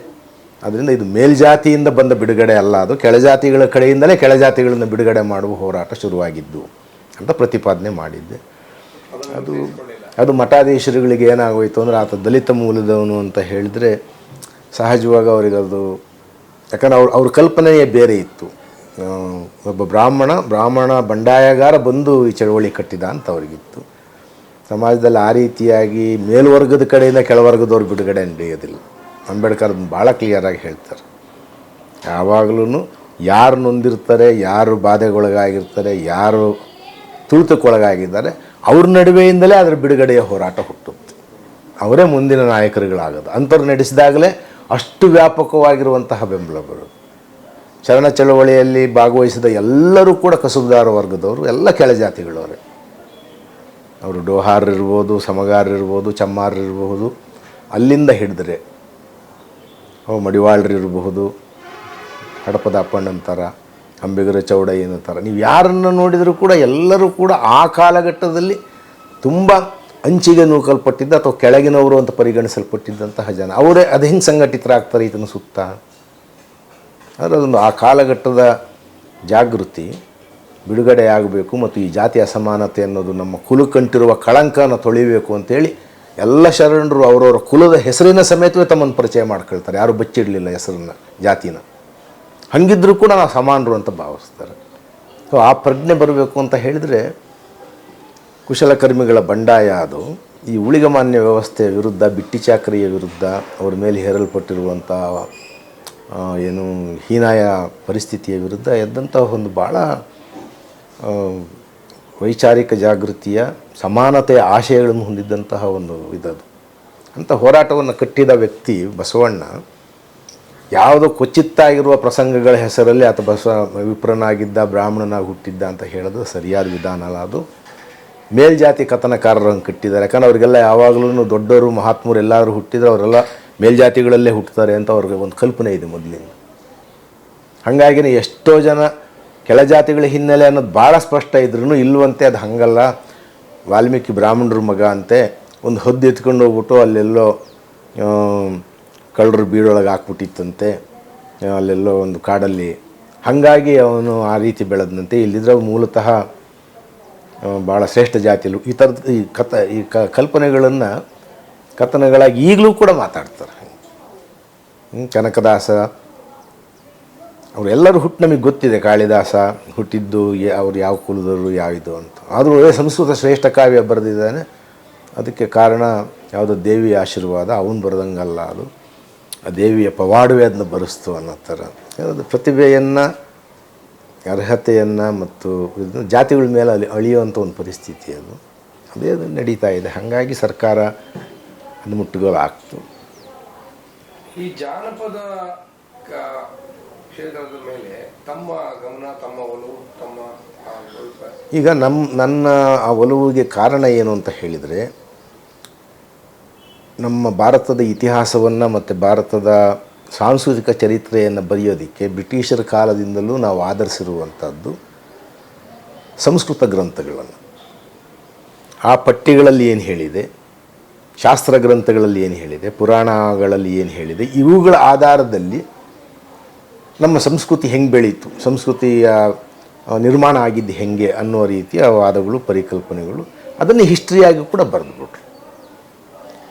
ಅದರಿಂದ ಇದು ಮೇಲ್ಜಾತಿಯಿಂದ ಬಂದ ಬಿಡುಗಡೆ ಅಲ್ಲ, ಅದು ಕೆಳಜಾತಿಗಳ ಕಡೆಯಿಂದಲೇ ಕೆಳಜಾತಿಗಳನ್ನು ಬಿಡುಗಡೆ ಮಾಡುವ ಹೋರಾಟ ಶುರುವಾಗಿದ್ದು ಅಂತ ಪ್ರತಿಪಾದನೆ ಮಾಡಿದ್ದೆ. ಅದು ಮಠಾಧೀಶರುಗಳಿಗೆ ಏನಾಗೋಯಿತು ಅಂದರೆ, ಆತ ದಲಿತ ಮೂಲದವನು ಅಂತ ಹೇಳಿದರೆ ಸಹಜವಾಗಿ ಅವರಿಗೆ ಅದು, ಯಾಕಂದ್ರೆ ಅವ್ರ ಕಲ್ಪನೆಯೇ ಬೇರೆ ಇತ್ತು. ಒಬ್ಬ ಬ್ರಾಹ್ಮಣ ಬಂಡಾಯಗಾರ ಬಂದು ಈ ಚಳವಳಿ ಕಟ್ಟಿದ ಅಂತ ಅವ್ರಿಗಿತ್ತು. ಸಮಾಜದಲ್ಲಿ ಆ ರೀತಿಯಾಗಿ ಮೇಲ್ವರ್ಗದ ಕಡೆಯಿಂದ ಕೆಳವರ್ಗದವ್ರು ಬಿಡುಗಡೆ ನಡೆಯೋದಿಲ್ಲ. ಅಂಬೇಡ್ಕರ್ ಭಾಳ ಕ್ಲಿಯರಾಗಿ ಹೇಳ್ತಾರೆ. ಯಾವಾಗಲೂ ಯಾರು ನೊಂದಿರ್ತಾರೆ, ಯಾರು ಬಾಧೆಗೊಳಗಾಗಿರ್ತಾರೆ, ಯಾರು ತುಳಿತಕ್ಕೊಳಗಾಗಿದ್ದಾರೆ, ಅವ್ರ ನಡುವೆಯಿಂದಲೇ ಅದರ ಬಿಡುಗಡೆಯ ಹೋರಾಟ ಹುಟ್ಟುತ್ತೆ. ಅವರೇ ಮುಂದಿನ ನಾಯಕರುಗಳಾಗೋದು. ಅಂಥವ್ರು ನಡೆಸಿದಾಗಲೇ ಅಷ್ಟು ವ್ಯಾಪಕವಾಗಿರುವಂತಹ ಬೆಂಬಲ ಬರೋದು. ಚರಣ ಚಳವಳಿಯಲ್ಲಿ ಭಾಗವಹಿಸಿದ ಎಲ್ಲರೂ ಕೂಡ ಕಸುಬುದಾರ ವರ್ಗದವರು, ಎಲ್ಲ ಕೆಳಜಾತಿಗಳವರೇ. ಅವರು ಡೋಹಾರರಿರ್ಬೋದು, ಸಮಗಾರರಿರ್ಬೋದು, ಚಮ್ಮಾರರಿರ್ಬೋದು, ಅಲ್ಲಿಂದ ಹಿಡಿದ್ರೆ ಮಡಿವಾಳರಿರಬಹುದು, ಹಡಪದ ಅಪ್ಪಣ್ಣಂತರ, ಅಂಬಿಗರ ಚೌಡಯ್ಯನ ಥರ, ನೀವು ಯಾರನ್ನು ನೋಡಿದರೂ ಕೂಡ ಎಲ್ಲರೂ ಕೂಡ ಆ ಕಾಲಘಟ್ಟದಲ್ಲಿ ತುಂಬ ಅಂಚಿಗೆ ನೂಕಲ್ಪಟ್ಟಿದ್ದ ಅಥವಾ ಕೆಳಗಿನವರು ಅಂತ ಪರಿಗಣಿಸಲ್ಪಟ್ಟಿದ್ದಂತಹ ಜನ. ಅವರೇ ಅದು ಹೆಂಗೆ ಸಂಘಟಿತರಾಗ್ತಾರೆ ಈತನ ಸುತ್ತ? ಆದರೆ ಅದೊಂದು ಆ ಕಾಲಘಟ್ಟದ ಜಾಗೃತಿ ಬಿಡುಗಡೆ ಆಗಬೇಕು ಮತ್ತು ಈ ಜಾತಿ ಅಸಮಾನತೆ ಅನ್ನೋದು ನಮ್ಮ ಕುಲಕ್ಕಂಟಿರುವ ಕಳಂಕನ ತೊಳಿಬೇಕು ಅಂತೇಳಿ ಎಲ್ಲ ಶರಣರು ಅವರವರ ಕುಲದ ಹೆಸರಿನ ಸಮೇತವೇ ತಮ್ಮನ್ನು ಪರಿಚಯ ಮಾಡ್ಕೊಳ್ತಾರೆ. ಯಾರು ಬಚ್ಚಿಡಲಿಲ್ಲ ಹೆಸರನ್ನ, ಜಾತಿನ. ಹಾಗಿದ್ರೂ ಕೂಡ ನಾವು ಸಮಾನರು ಅಂತ ಭಾವಿಸ್ತಾರೆ. ಸೊ ಆ ಪ್ರಜ್ಞೆ ಬರಬೇಕು ಅಂತ ಹೇಳಿದರೆ ಕುಶಲಕರ್ಮಿಗಳ ಬಂಡಾಯ ಅದು ಈ ಊಳಿಗಮಾನ್ಯ ವ್ಯವಸ್ಥೆಯ ವಿರುದ್ಧ, ಬಿಟ್ಟಿ ಚಾಕರಿಯ ವಿರುದ್ಧ, ಅವ್ರ ಮೇಲೆ ಹೇರಲ್ಪಟ್ಟಿರುವಂಥ ಏನು ಹೀನಾಯ ಪರಿಸ್ಥಿತಿಯ ವಿರುದ್ಧ ಎದ್ದಂಥ ಒಂದು ಭಾಳ ವೈಚಾರಿಕ ಜಾಗೃತಿಯ ಸಮಾನತೆಯ ಆಶಯಗಳನ್ನು ಹೊಂದಿದ್ದಂತಹ ಒಂದು ಇದದು. ಅಂಥ ಹೋರಾಟವನ್ನು ಕಟ್ಟಿದ ವ್ಯಕ್ತಿ ಬಸವಣ್ಣ ಯಾವುದೋ ಕ್ವಚಿತ್ತಾಗಿರುವ ಪ್ರಸಂಗಗಳ ಹೆಸರಲ್ಲಿ ಆತ ವಿಪ್ರನಾಗಿದ್ದ, ಬ್ರಾಹ್ಮಣನಾಗಿ ಹುಟ್ಟಿದ್ದ ಅಂತ ಹೇಳೋದು ಸರಿಯಾದ ವಿಧಾನ ಅಲ್ಲ. ಅದು ಮೇಲ್ಜಾತಿ ಕಥನಕಾರರನ್ನು ಕಟ್ಟಿದ್ದಾರೆ. ಯಾಕಂದ್ರೆ ಅವರಿಗೆಲ್ಲ ಯಾವಾಗಲೂ ದೊಡ್ಡವರು, ಮಹಾತ್ಮರು ಎಲ್ಲರೂ ಹುಟ್ಟಿದ್ರೆ ಅವರೆಲ್ಲ ಮೇಲ್ಜಾತಿಗಳಲ್ಲೇ ಹುಟ್ಟುತ್ತಾರೆ ಅಂತ ಅವ್ರಿಗೆ ಒಂದು ಕಲ್ಪನೆ ಇದೆ ಮೊದಲಿಂದ. ಹಾಗಾಗಿನೇ ಎಷ್ಟೋ ಜನ ಕೆಳಜಾತಿಗಳ ಹಿನ್ನೆಲೆ ಅನ್ನೋದು ಭಾಳ ಸ್ಪಷ್ಟ ಇದ್ರೂ ಇಲ್ಲವಂತೆ. ಅದು ಹಾಗಲ್ಲ. ವಾಲ್ಮೀಕಿ ಬ್ರಾಹ್ಮಣರ ಮಗ ಅಂತೆ, ಒಂದು ಹದ್ದು ಎತ್ಕೊಂಡು ಹೋಗ್ಬಿಟ್ಟು ಅಲ್ಲೆಲ್ಲೋ ಕಳ್ಳರು ಬೀಡೊಳಗೆ ಹಾಕ್ಬಿಟ್ಟಿತ್ತಂತೆ, ಅಲ್ಲೆಲ್ಲೋ ಒಂದು ಕಾಡಲ್ಲಿ. ಹಾಗಾಗಿ ಅವನು ಆ ರೀತಿ ಬೆಳೆದಂತೆ. ಇಲ್ಲಿದ್ರೆ ಮೂಲತಃ ಭಾಳ ಶ್ರೇಷ್ಠ ಜಾತಿಯಲ್ಲಿ ಈ ಥರದ ಈ ಕಲ್ಪನೆಗಳನ್ನು ಕಥನಗಳಾಗಿ ಈಗಲೂ ಕೂಡ ಮಾತಾಡ್ತಾರೆ. ಕನಕದಾಸ ಅವರೆಲ್ಲರೂ ಹುಟ್ಟು ನಮಗೆ ಗೊತ್ತಿದೆ. ಕಾಳಿದಾಸ ಹುಟ್ಟಿದ್ದು ಅವ್ರು ಯಾವ ಕುಲದವರು ಯಾವಿದು ಅಂತ. ಆದರೂ ಸಂಸ್ಕೃತ ಶ್ರೇಷ್ಠ ಕಾವ್ಯ ಬರೆದಿದ್ದಾನೆ. ಅದಕ್ಕೆ ಕಾರಣ ಯಾವುದೋ ದೇವಿಯ ಆಶೀರ್ವಾದ. ಅವನು ಬರೆದಂಗಲ್ಲ, ಅದು ಆ ದೇವಿಯ ಪವಾಡವೇ ಅದನ್ನ ಬರೆಸ್ತು ಅನ್ನೋ ಥರ. ಅದು ಪ್ರತಿಭೆಯನ್ನು, ಅರ್ಹತೆಯನ್ನು ಮತ್ತು ಜಾತಿಗಳ ಮೇಲೆ ಅಳಿಯುವಂಥ ಒಂದು ಪರಿಸ್ಥಿತಿ ಅದು. ಅದೇ ನಡೀತಾ ಇದೆ. ಹಾಗಾಗಿ ಸರ್ಕಾರ ಅದು ಮುಟ್ಟುಗೋಲು ಆಗ್ತು. ಈ ಜಾನಪದ ಕ್ಷೇತ್ರದ ಮೇಲೆ ತಮ್ಮ ಗಮನ, ತಮ್ಮ ಒಲವು, ತಮ್ಮ ಈಗ ನನ್ನ ಆ ಒಲವಿಗೆ ಕಾರಣ ಏನು ಅಂತ ಹೇಳಿದರೆ, ನಮ್ಮ ಭಾರತದ ಇತಿಹಾಸವನ್ನು ಮತ್ತು ಭಾರತದ ಸಾಂಸ್ಕೃತಿಕ ಚರಿತ್ರೆಯನ್ನು ಬರೆಯೋದಕ್ಕೆ ಬ್ರಿಟಿಷರ ಕಾಲದಿಂದಲೂ ನಾವು ಆಧರಿಸಿರುವಂಥದ್ದು ಸಂಸ್ಕೃತ ಗ್ರಂಥಗಳನ್ನು. ಆ ಪಠ್ಯಗಳಲ್ಲಿ ಏನು ಹೇಳಿದೆ, ಶಾಸ್ತ್ರ ಗ್ರಂಥಗಳಲ್ಲಿ ಏನು ಹೇಳಿದೆ, ಪುರಾಣಗಳಲ್ಲಿ ಏನು ಹೇಳಿದೆ, ಇವುಗಳ ಆಧಾರದಲ್ಲಿ ನಮ್ಮ ಸಂಸ್ಕೃತಿ ಹೆಂಗೆ ಬೆಳೀತು, ಸಂಸ್ಕೃತಿಯ ನಿರ್ಮಾಣ ಆಗಿದ್ದು ಹೆಂಗೆ ಅನ್ನೋ ರೀತಿಯ ವಾದಗಳು, ಪರಿಕಲ್ಪನೆಗಳು, ಅದನ್ನು ಹಿಸ್ಟ್ರಿಯಾಗಿ ಕೂಡ ಬರೆದುಬಿಟ್ರು.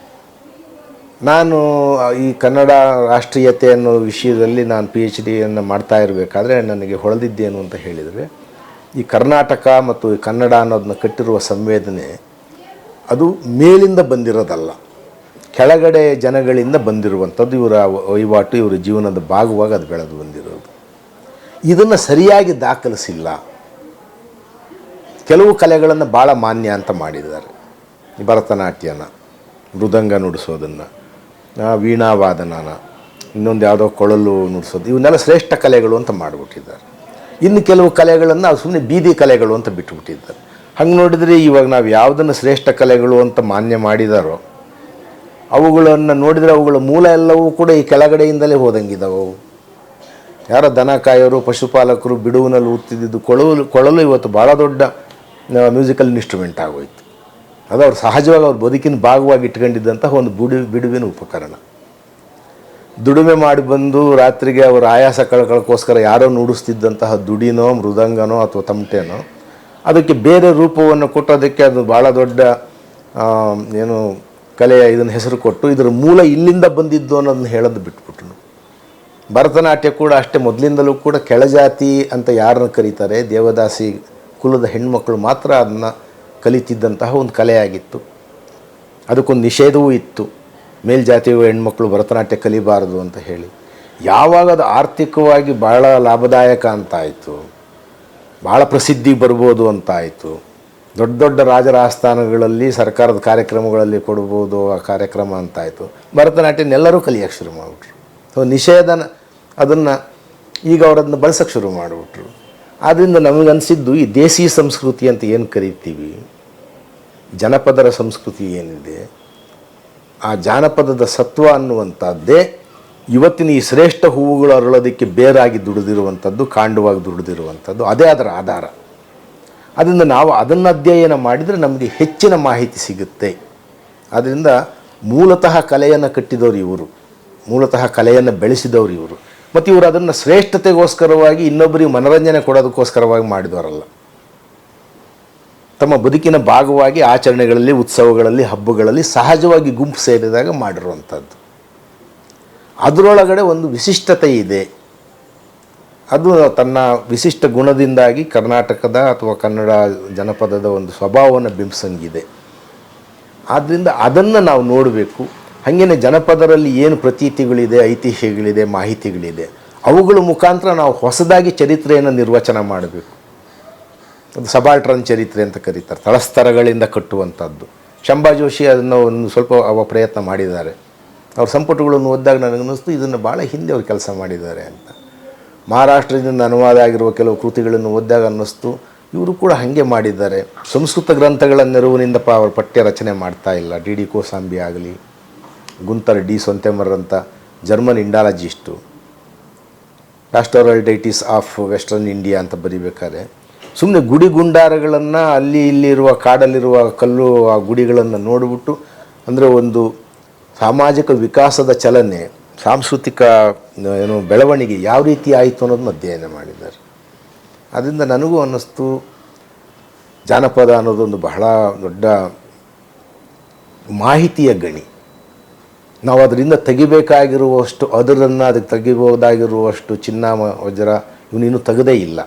ನಾನು ಈ ಕನ್ನಡ ರಾಷ್ಟ್ರೀಯತೆ ಅನ್ನೋ ವಿಷಯದಲ್ಲಿ ನಾನು PhD ಮಾಡ್ತಾ ಇರಬೇಕಾದ್ರೆ ನನಗೆ ಹೊಳೆದಿದ್ದೇನು ಅಂತ ಹೇಳಿದರೆ, ಈ ಕರ್ನಾಟಕ ಮತ್ತು ಈ ಕನ್ನಡ ಅನ್ನೋದನ್ನ ಕಟ್ಟಿರುವ ಸಂವೇದನೆ ಅದು ಮೇಲಿಂದ ಬಂದಿರೋದಲ್ಲ, ಕೆಳಗಡೆ ಜನಗಳಿಂದ ಬಂದಿರುವಂಥದ್ದು. ಇವರ ವಹಿವಾಟು, ಇವರ ಜೀವನದ ಭಾಗವಾಗಿ ಅದು ಬೆಳೆದು ಬಂದಿರೋದು. ಇದನ್ನು ಸರಿಯಾಗಿ ದಾಖಲಿಸಿಲ್ಲ. ಕೆಲವು ಕಲೆಗಳನ್ನು ಭಾಳ ಮಾನ್ಯ ಅಂತ ಮಾಡಿದ್ದಾರೆ. ಭರತನಾಟ್ಯನ, ಮೃದಂಗ ನುಡಿಸೋದನ್ನು, ವೀಣಾವಾದನನ, ಇನ್ನೊಂದು ಯಾವುದೋ ಕೊಳಲು ನುಡಿಸೋದು, ಇವನ್ನೆಲ್ಲ ಶ್ರೇಷ್ಠ ಕಲೆಗಳು ಅಂತ ಮಾಡಿಬಿಟ್ಟಿದ್ದಾರೆ. ಇನ್ನು ಕೆಲವು ಕಲೆಗಳನ್ನು ಸುಮ್ಮನೆ ಬೀದಿ ಕಲೆಗಳು ಅಂತ ಬಿಟ್ಟುಬಿಟ್ಟಿದ್ದಾರೆ. ಹಂಗೆ ನೋಡಿದರೆ ಇವಾಗ ನಾವು ಯಾವುದನ್ನು ಶ್ರೇಷ್ಠ ಕಲೆಗಳು ಅಂತ ಮಾನ್ಯ ಮಾಡಿದಾರೋ ಅವುಗಳನ್ನು ನೋಡಿದರೆ ಅವುಗಳ ಮೂಲ ಎಲ್ಲವೂ ಕೂಡ ಈ ಕೆಳಗಡೆಯಿಂದಲೇ ಹೋದಂಗಿದ್ದಾವೆ. ಯಾರೋ ದನ ಕಾಯೋರು, ಪಶುಪಾಲಕರು ಬಿಡುವಿನಲ್ಲಿ ಊದ್ತಿದ್ದು ಕೊಳಲು ಇವತ್ತು ಭಾಳ ದೊಡ್ಡ ಮ್ಯೂಸಿಕಲ್ ಇನ್ಸ್ಟ್ರೂಮೆಂಟ್ ಆಗೋಯ್ತು. ಅದು ಅವ್ರು ಸಹಜವಾಗಿ ಅವ್ರ ಬದುಕಿನ ಭಾಗವಾಗಿ ಇಟ್ಕೊಂಡಿದ್ದಂತಹ ಒಂದು ಬಿಡುವಿನ ಉಪಕರಣ. ದುಡಿಮೆ ಮಾಡಿ ಬಂದು ರಾತ್ರಿಗೆ ಅವರ ಆಯಾಸ ಕಳ್ಕೊಳ್ಳೋಕ್ಕೋಸ್ಕರ ಯಾರೋ ನುಡಿಸ್ತಿದ್ದಂತಹ ದುಡಿನೋ, ಮೃದಂಗನೋ ಅಥವಾ ತಮಟೆನೋ ಅದಕ್ಕೆ ಬೇರೆ ರೂಪವನ್ನು ಕೊಟ್ಟು ಅದಕ್ಕೆ ಅದು ಭಾಳ ದೊಡ್ಡ ಏನು ಕಲೆಯ ಇದನ್ನು ಹೆಸರು ಕೊಟ್ಟು ಇದರ ಮೂಲ ಇಲ್ಲಿಂದ ಬಂದಿದ್ದು ಅನ್ನೋದನ್ನ ಹೇಳೋದು ಬಿಟ್ಬಿಟ್ರು. ಭರತನಾಟ್ಯ ಕೂಡ ಅಷ್ಟೇ. ಮೊದಲಿಂದಲೂ ಕೂಡ ಕೆಳಜಾತಿ ಅಂತ ಯಾರನ್ನು ಕರೀತಾರೆ, ದೇವದಾಸಿ ಕುಲದ ಹೆಣ್ಮಕ್ಳು ಮಾತ್ರ ಅದನ್ನು ಕಲಿತಿದ್ದಂತಹ ಒಂದು ಕಲೆಯಾಗಿತ್ತು. ಅದಕ್ಕೊಂದು ನಿಷೇಧವೂ ಇತ್ತು, ಮೇಲ್ಜಾತಿಯ ಹೆಣ್ಮಕ್ಳು ಭರತನಾಟ್ಯ ಕಲಿಬಾರದು ಅಂತ ಹೇಳಿ. ಯಾವಾಗ ಅದು ಆರ್ಥಿಕವಾಗಿ ಭಾಳ ಲಾಭದಾಯಕ ಅಂತಾಯಿತು, ಭಾಳ ಪ್ರಸಿದ್ಧಿ ಬರ್ಬೋದು ಅಂತಾಯಿತು, ದೊಡ್ಡ ದೊಡ್ಡ ರಾಜರ ಆಸ್ಥಾನಗಳಲ್ಲಿ ಸರ್ಕಾರದ ಕಾರ್ಯಕ್ರಮಗಳಲ್ಲಿ ಕೊಡ್ಬೋದು ಆ ಕಾರ್ಯಕ್ರಮ ಅಂತಾಯಿತು, ಭರತನಾಟ್ಯನೆಲ್ಲರೂ ಕಲಿಯೋಕ್ಕೆ ಶುರು ಮಾಡಿಬಿಟ್ರು. ಸೊ ನಿಷೇಧನ ಅದನ್ನು ಈಗ ಅವರದನ್ನು ಬಳಸೋಕ್ಕೆ ಶುರು ಮಾಡಿಬಿಟ್ರು. ಆದ್ದರಿಂದ ನಮಗನ್ಸಿದ್ದು ಈ ದೇಸಿ ಸಂಸ್ಕೃತಿ ಅಂತ ಏನು ಕರಿತೀವಿ, ಜನಪದರ ಸಂಸ್ಕೃತಿ ಏನಿದೆ, ಆ ಜಾನಪದದ ಸತ್ವ ಅನ್ನುವಂಥದ್ದೇ ಇವತ್ತಿನ ಈ ಶ್ರೇಷ್ಠ ಹೂವುಗಳು ಅರಳೋದಕ್ಕೆ ಬೇರಾಗಿ ದುಡಿದಿರುವಂಥದ್ದು, ಕಾಂಡವಾಗಿ ದುಡಿದಿರುವಂಥದ್ದು, ಅದೇ ಅದರ ಆಧಾರ. ಅದರಿಂದ ನಾವು ಅದನ್ನು ಅಧ್ಯಯನ ಮಾಡಿದರೆ ನಮಗೆ ಹೆಚ್ಚಿನ ಮಾಹಿತಿ ಸಿಗುತ್ತೆ. ಆದ್ದರಿಂದ ಮೂಲತಃ ಕಲೆಯನ್ನು ಕಟ್ಟಿದವರು ಇವರು, ಮೂಲತಃ ಕಲೆಯನ್ನು ಬೆಳೆಸಿದವರು ಇವರು. ಮತ್ತು ಇವರು ಅದನ್ನು ಶ್ರೇಷ್ಠತೆಗೋಸ್ಕರವಾಗಿ ಇನ್ನೊಬ್ಬರಿಗೆ ಮನೋರಂಜನೆ ಕೊಡೋದಕ್ಕೋಸ್ಕರವಾಗಿ ಮಾಡಿದವರಲ್ಲ. ತಮ್ಮ ಬದುಕಿನ ಭಾಗವಾಗಿ ಆಚರಣೆಗಳಲ್ಲಿ, ಉತ್ಸವಗಳಲ್ಲಿ, ಹಬ್ಬಗಳಲ್ಲಿ ಸಹಜವಾಗಿ ಗುಂಪು ಸೇರಿದಾಗ ಮಾಡಿರುವಂಥದ್ದು. ಅದರೊಳಗಡೆ ಒಂದು ವಿಶಿಷ್ಟತೆ ಇದೆ. ಅದು ತನ್ನ ವಿಶಿಷ್ಟ ಗುಣದಿಂದಾಗಿ ಕರ್ನಾಟಕದ ಅಥವಾ ಕನ್ನಡ ಜನಪದದ ಒಂದು ಸ್ವಭಾವವನ್ನು ಬಿಂಬಿಸಂಗಿದೆ. ಆದ್ದರಿಂದ ಅದನ್ನು ನಾವು ನೋಡಬೇಕು. ಹಾಗೆಯೇ ಜನಪದರಲ್ಲಿ ಏನು ಪ್ರತೀತಿಗಳಿದೆ, ಐತಿಹ್ಯಗಳಿದೆ, ಮಾಹಿತಿಗಳಿದೆ, ಅವುಗಳ ಮುಖಾಂತರ ನಾವು ಹೊಸದಾಗಿ ಚರಿತ್ರೆಯನ್ನು ನಿರ್ವಚನ ಮಾಡಬೇಕು. ಅದು ಸಬಾಲ್ಟ್ರನ್ ಚರಿತ್ರೆ ಅಂತ ಕರೀತಾರೆ, ತಳಸ್ತರಗಳಿಂದ ಕಟ್ಟುವಂಥದ್ದು. ಶಂಭಾ ಜೋಶಿ ಅದನ್ನು ಒಂದು ಸ್ವಲ್ಪ ಪ್ರಯತ್ನ ಮಾಡಿದ್ದಾರೆ. ಅವ್ರ ಸಂಪುಟಗಳನ್ನು ಓದಿದಾಗ ನನಗನ್ನಿಸ್ತು ಇದನ್ನು ಭಾಳ ಹಿಂದೆ ಅವ್ರು ಕೆಲಸ ಮಾಡಿದ್ದಾರೆ ಅಂತ. ಮಹಾರಾಷ್ಟ್ರದಿಂದ ಅನುವಾದ ಆಗಿರುವ ಕೆಲವು ಕೃತಿಗಳನ್ನು ಓದಿದಾಗ ಅನ್ನಿಸ್ತು ಇವರು ಕೂಡ ಹಾಗೆ ಮಾಡಿದ್ದಾರೆ. ಸಂಸ್ಕೃತ ಗ್ರಂಥಗಳ ನೆರವಿನಿಂದ ಅವರು ಪಠ್ಯ ರಚನೆ ಮಾಡ್ತಾ ಇಲ್ಲ. ಡಿ ಡಿ ಕೋಸಾಂಬಿ ಆಗಲಿ, ಗುಂತರ್ ಡಿ ಸೊಂತೆಮರ್ ಅಂತ German indologist, pastoral deities of western India ಅಂತ ಬರಿಬೇಕಾದ್ರೆ ಸುಮ್ಮನೆ ಗುಡಿ ಗುಂಡಾರಗಳನ್ನು ಅಲ್ಲಿ ಇಲ್ಲಿರುವ ಕಾಡಲ್ಲಿರುವ ಕಲ್ಲು ಆ ಗುಡಿಗಳನ್ನು ನೋಡಿಬಿಟ್ಟು, ಅಂದರೆ ಒಂದು ಸಾಮಾಜಿಕ ವಿಕಾಸದ ಚಲನೆ, ಸಾಂಸ್ಕೃತಿಕ ಬೆಳವಣಿಗೆ ಯಾವ ರೀತಿ ಆಯಿತು ಅನ್ನೋದನ್ನು ಅಧ್ಯಯನ ಮಾಡಿದ್ದಾರೆ. ಅದರಿಂದ ನನಗೂ ಅನ್ನಿಸ್ತು ಜಾನಪದ ಅನ್ನೋದೊಂದು ಬಹಳ ದೊಡ್ಡ ಮಾಹಿತಿಯ ಗಣಿ. ನಾವು ಅದರಿಂದ ತೆಗಿಬೇಕಾಗಿರುವಷ್ಟು, ಅದಕ್ಕೆ ತೆಗಿಬೋದಾಗಿರುವಷ್ಟು ಚಿನ್ನ ವಜ್ರ ಇವನಿನ್ನೂ ತೆಗೆದೇ ಇಲ್ಲ.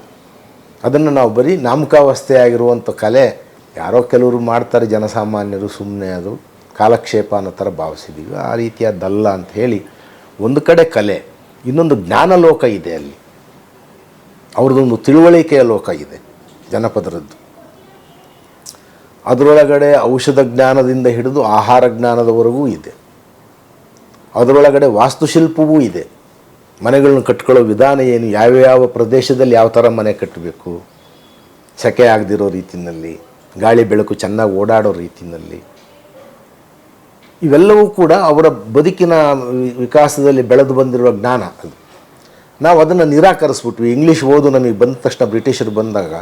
ಅದನ್ನು ನಾವು ಬರೀ ನಾಮಕಾವಸ್ಥೆ ಆಗಿರುವಂಥ ಕಲೆ ಯಾರೋ ಕೆಲವರು ಮಾಡ್ತಾರೆ, ಜನಸಾಮಾನ್ಯರು ಸುಮ್ಮನೆ ಅದು ಕಾಲಕ್ಷೇಪ ಅನ್ನೋ ಥರ ಭಾವಿಸಿದ್ದೀವಿ. ಆ ರೀತಿಯಾದ್ದಲ್ಲ ಅಂತ ಹೇಳಿ, ಒಂದು ಕಡೆ ಕಲೆ, ಇನ್ನೊಂದು ಜ್ಞಾನ ಲೋಕ ಇದೆ. ಅಲ್ಲಿ ಅವ್ರದ್ದೊಂದು ತಿಳುವಳಿಕೆಯ ಲೋಕ ಇದೆ ಜನಪದರದ್ದು. ಅದರೊಳಗಡೆ ಔಷಧ ಜ್ಞಾನದಿಂದ ಹಿಡಿದು ಆಹಾರ ಜ್ಞಾನದವರೆಗೂ ಇದೆ. ಅದರೊಳಗಡೆ ವಾಸ್ತುಶಿಲ್ಪವೂ ಇದೆ. ಮನೆಗಳನ್ನು ಕಟ್ಕೊಳ್ಳೋ ವಿಧಾನ ಏನು, ಯಾವ್ಯಾವ ಪ್ರದೇಶದಲ್ಲಿ ಯಾವ ಥರ ಮನೆ ಕಟ್ಟಬೇಕು, ಸೆಕೆ ಆಗದಿರೋ ರೀತಿಯಲ್ಲಿ, ಗಾಳಿ ಬೆಳಕು ಚೆನ್ನಾಗಿ ಓಡಾಡೋ ರೀತಿಯಲ್ಲಿ, ಇವೆಲ್ಲವೂ ಕೂಡ ಅವರ ಬದುಕಿನ ವಿಕಾಸದಲ್ಲಿ ಬೆಳೆದು ಬಂದಿರುವ ಜ್ಞಾನ. ಅದು ನಾವು ಅದನ್ನು ನಿರಾಕರಿಸ್ಬಿಟ್ವಿ. ಇಂಗ್ಲೀಷ್ ಓದು ನಮಗೆ ಬಂದ ತಕ್ಷಣ ಬ್ರಿಟಿಷರು ಬಂದಾಗ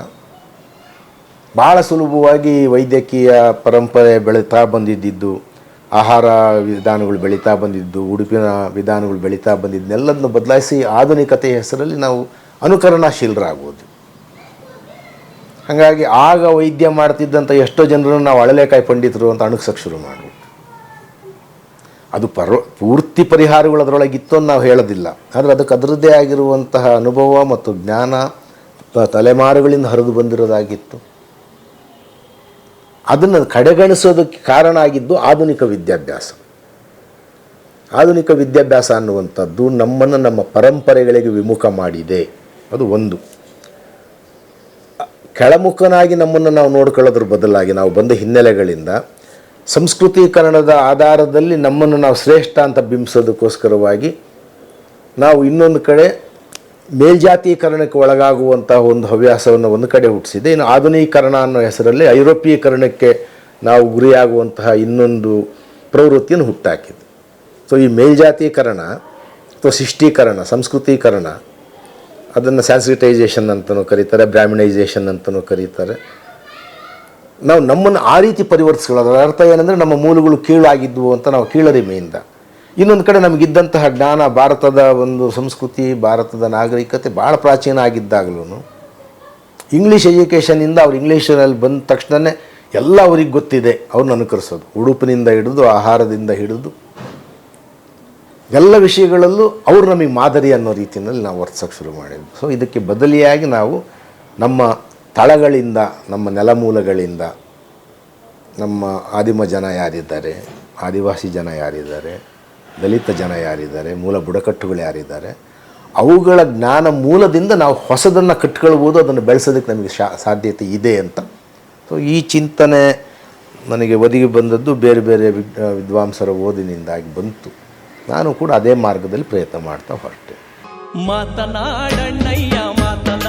ಭಾಳ ಸುಲಭವಾಗಿ ವೈದ್ಯಕೀಯ ಪರಂಪರೆ ಬೆಳೀತಾ ಬಂದಿದ್ದು, ಆಹಾರ ವಿಧಾನಗಳು ಬೆಳೀತಾ ಬಂದಿದ್ದು, ಉಡುಪಿನ ವಿಧಾನಗಳು ಬೆಳೀತಾ ಬಂದಿದ್ದನ್ನೆಲ್ಲದನ್ನು ಬದಲಾಯಿಸಿ ಆಧುನಿಕತೆಯ ಹೆಸರಲ್ಲಿ ನಾವು ಅನುಕರಣಶೀಲರಾಗ್ಬೋದು. ಹಾಗಾಗಿ ಆಗ ವೈದ್ಯ ಮಾಡ್ತಿದ್ದಂಥ ಎಷ್ಟೋ ಜನರನ್ನು ನಾವು ಅಳಲೆಕಾಯಿ ಪಂಡಿತರು ಅಂತ ಅಣುಕ್ಸಕ್ಕೆ ಶುರು ಮಾಡ್ಬೋದು. ಅದು ಪೂರ್ತಿ ಪರಿಹಾರಗಳು ಅದರೊಳಗಿತ್ತು ಅಂತ ನಾವು ಹೇಳೋದಿಲ್ಲ, ಆದರೆ ಅದಕ್ಕೆ ಅದರದ್ದೇ ಆಗಿರುವಂತಹ ಅನುಭವ ಮತ್ತು ಜ್ಞಾನ ತಲೆಮಾರುಗಳಿಂದ ಹರಿದು ಬಂದಿರೋದಾಗಿತ್ತು. ಅದನ್ನು ಕಡೆಗಣಿಸೋದಕ್ಕೆ ಕಾರಣ ಆಗಿದ್ದು ಆಧುನಿಕ ವಿದ್ಯಾಭ್ಯಾಸ. ಆಧುನಿಕ ವಿದ್ಯಾಭ್ಯಾಸ ಅನ್ನುವಂಥದ್ದು ನಮ್ಮನ್ನು ನಮ್ಮ ಪರಂಪರೆಗಳಿಗೆ ವಿಮುಖ ಮಾಡಿದೆ. ಅದು ಒಂದು. ಕೆಳಮುಖನಾಗಿ ನಮ್ಮನ್ನು ನಾವು ನೋಡ್ಕೊಳ್ಳೋದ್ರ ಬದಲಾಗಿ ನಾವು ಬಂದ ಹಿನ್ನೆಲೆಗಳಿಂದ ಸಂಸ್ಕೃತೀಕರಣದ ಆಧಾರದಲ್ಲಿ ನಮ್ಮನ್ನು ನಾವು ಶ್ರೇಷ್ಠ ಅಂತ ಬಿಂಬಿಸೋದಕ್ಕೋಸ್ಕರವಾಗಿ ನಾವು ಇನ್ನೊಂದು ಕಡೆ ಮೇಲ್ಜಾತೀಕರಣಕ್ಕೆ ಒಳಗಾಗುವಂತಹ ಒಂದು ಹವ್ಯಾಸವನ್ನು ಒಂದು ಕಡೆ ಹುಟ್ಟಿಸಿದೆ. ಇನ್ನು ಆಧುನೀಕರಣ ಅನ್ನೋ ಹೆಸರಲ್ಲಿ ಐರೋಪ್ಯೀಕರಣಕ್ಕೆ ನಾವು ಗುರಿಯಾಗುವಂತಹ ಇನ್ನೊಂದು ಪ್ರವೃತ್ತಿಯನ್ನು ಹುಟ್ಟಾಕಿದೆ. ಸೊ ಈ ಮೇಲ್ಜಾತೀಕರಣ ಅಥವಾ ಶಿಷ್ಟೀಕರಣ, ಸಂಸ್ಕೃತೀಕರಣ, ಅದನ್ನು ಸ್ಯಾನ್ಸ್ಕ್ರಿಟೈಸೇಷನ್ ಅಂತಲೂ ಕರೀತಾರೆ, ಬ್ರಾಹ್ಮಿಣೈಸೇಷನ್ ಅಂತಲೂ ಕರೀತಾರೆ. ನಾವು ನಮ್ಮನ್ನು ಆ ರೀತಿ ಪರಿವರ್ತಿಸ್ಕೊಳ್ಳೋದು. ಅದರ ಅರ್ಥ ಏನಂದರೆ ನಮ್ಮ ಮೂಲಗಳು ಕೀಳಾಗಿದ್ವು ಅಂತ ನಾವು ಕೀಳರಿಮೆಯಿಂದ. ಇನ್ನೊಂದು ಕಡೆ ನಮಗಿದ್ದಂತಹ ಜ್ಞಾನ, ಭಾರತದ ಒಂದು ಸಂಸ್ಕೃತಿ, ಭಾರತದ ನಾಗರಿಕತೆ ಭಾಳ ಪ್ರಾಚೀನ ಆಗಿದ್ದಾಗಲೂ ಇಂಗ್ಲೀಷ್ ಎಜುಕೇಷನಿಂದ ಅವ್ರು ಇಂಗ್ಲೀಷಲ್ಲಿ ಬಂದ ತಕ್ಷಣವೇ ಎಲ್ಲ ಅವ್ರಿಗೆ ಗೊತ್ತಿದೆ, ಅವ್ರನ್ನ ಅನುಕರಿಸೋದು. ಉಡುಪಿನಿಂದ ಹಿಡಿದು ಆಹಾರದಿಂದ ಹಿಡಿದು ಎಲ್ಲ ವಿಷಯಗಳಲ್ಲೂ ಅವರು ನಮಗೆ ಮಾದರಿ ಅನ್ನೋ ರೀತಿಯಲ್ಲಿ ನಾವು ವರ್ತಿಸೋಕ್ಕೆ ಶುರು ಮಾಡಿದ್ವಿ. ಸೊ ಇದಕ್ಕೆ ಬದಲಿಯಾಗಿ ನಾವು ನಮ್ಮ ತಳಗಳಿಂದ, ನಮ್ಮ ನೆಲಮೂಲಗಳಿಂದ, ನಮ್ಮ ಆದಿಮ ಜನ ಯಾರಿದ್ದಾರೆ, ಆದಿವಾಸಿ ಜನ ಯಾರಿದ್ದಾರೆ, ದಲಿತ ಜನ ಯಾರಿದ್ದಾರೆ, ಮೂಲ ಬುಡಕಟ್ಟುಗಳು ಯಾರಿದ್ದಾರೆ, ಅವುಗಳ ಜ್ಞಾನ ಮೂಲದಿಂದ ನಾವು ಹೊಸದನ್ನು ಕಟ್ಕೊಳ್ಬೋದು, ಅದನ್ನು ಬೆಳೆಸೋದಕ್ಕೆ ನಮಗೆ ಸಾಧ್ಯತೆ ಇದೆ ಅಂತ. ಸೊ ಈ ಚಿಂತನೆ ನನಗೆ ಒದಗಿ ಬಂದದ್ದು ಬೇರೆ ಬೇರೆ ವಿದ್ವಾಂಸರ ಓದಿನಿಂದಾಗಿ ಬಂತು. ನಾನು ಕೂಡ ಅದೇ ಮಾರ್ಗದಲ್ಲಿ ಪ್ರಯತ್ನ ಮಾಡ್ತಾ ಹೊರಟೆ. ಮಾತನಾಡಣ್ಣಯ್ಯ ಮಾತನಾಡ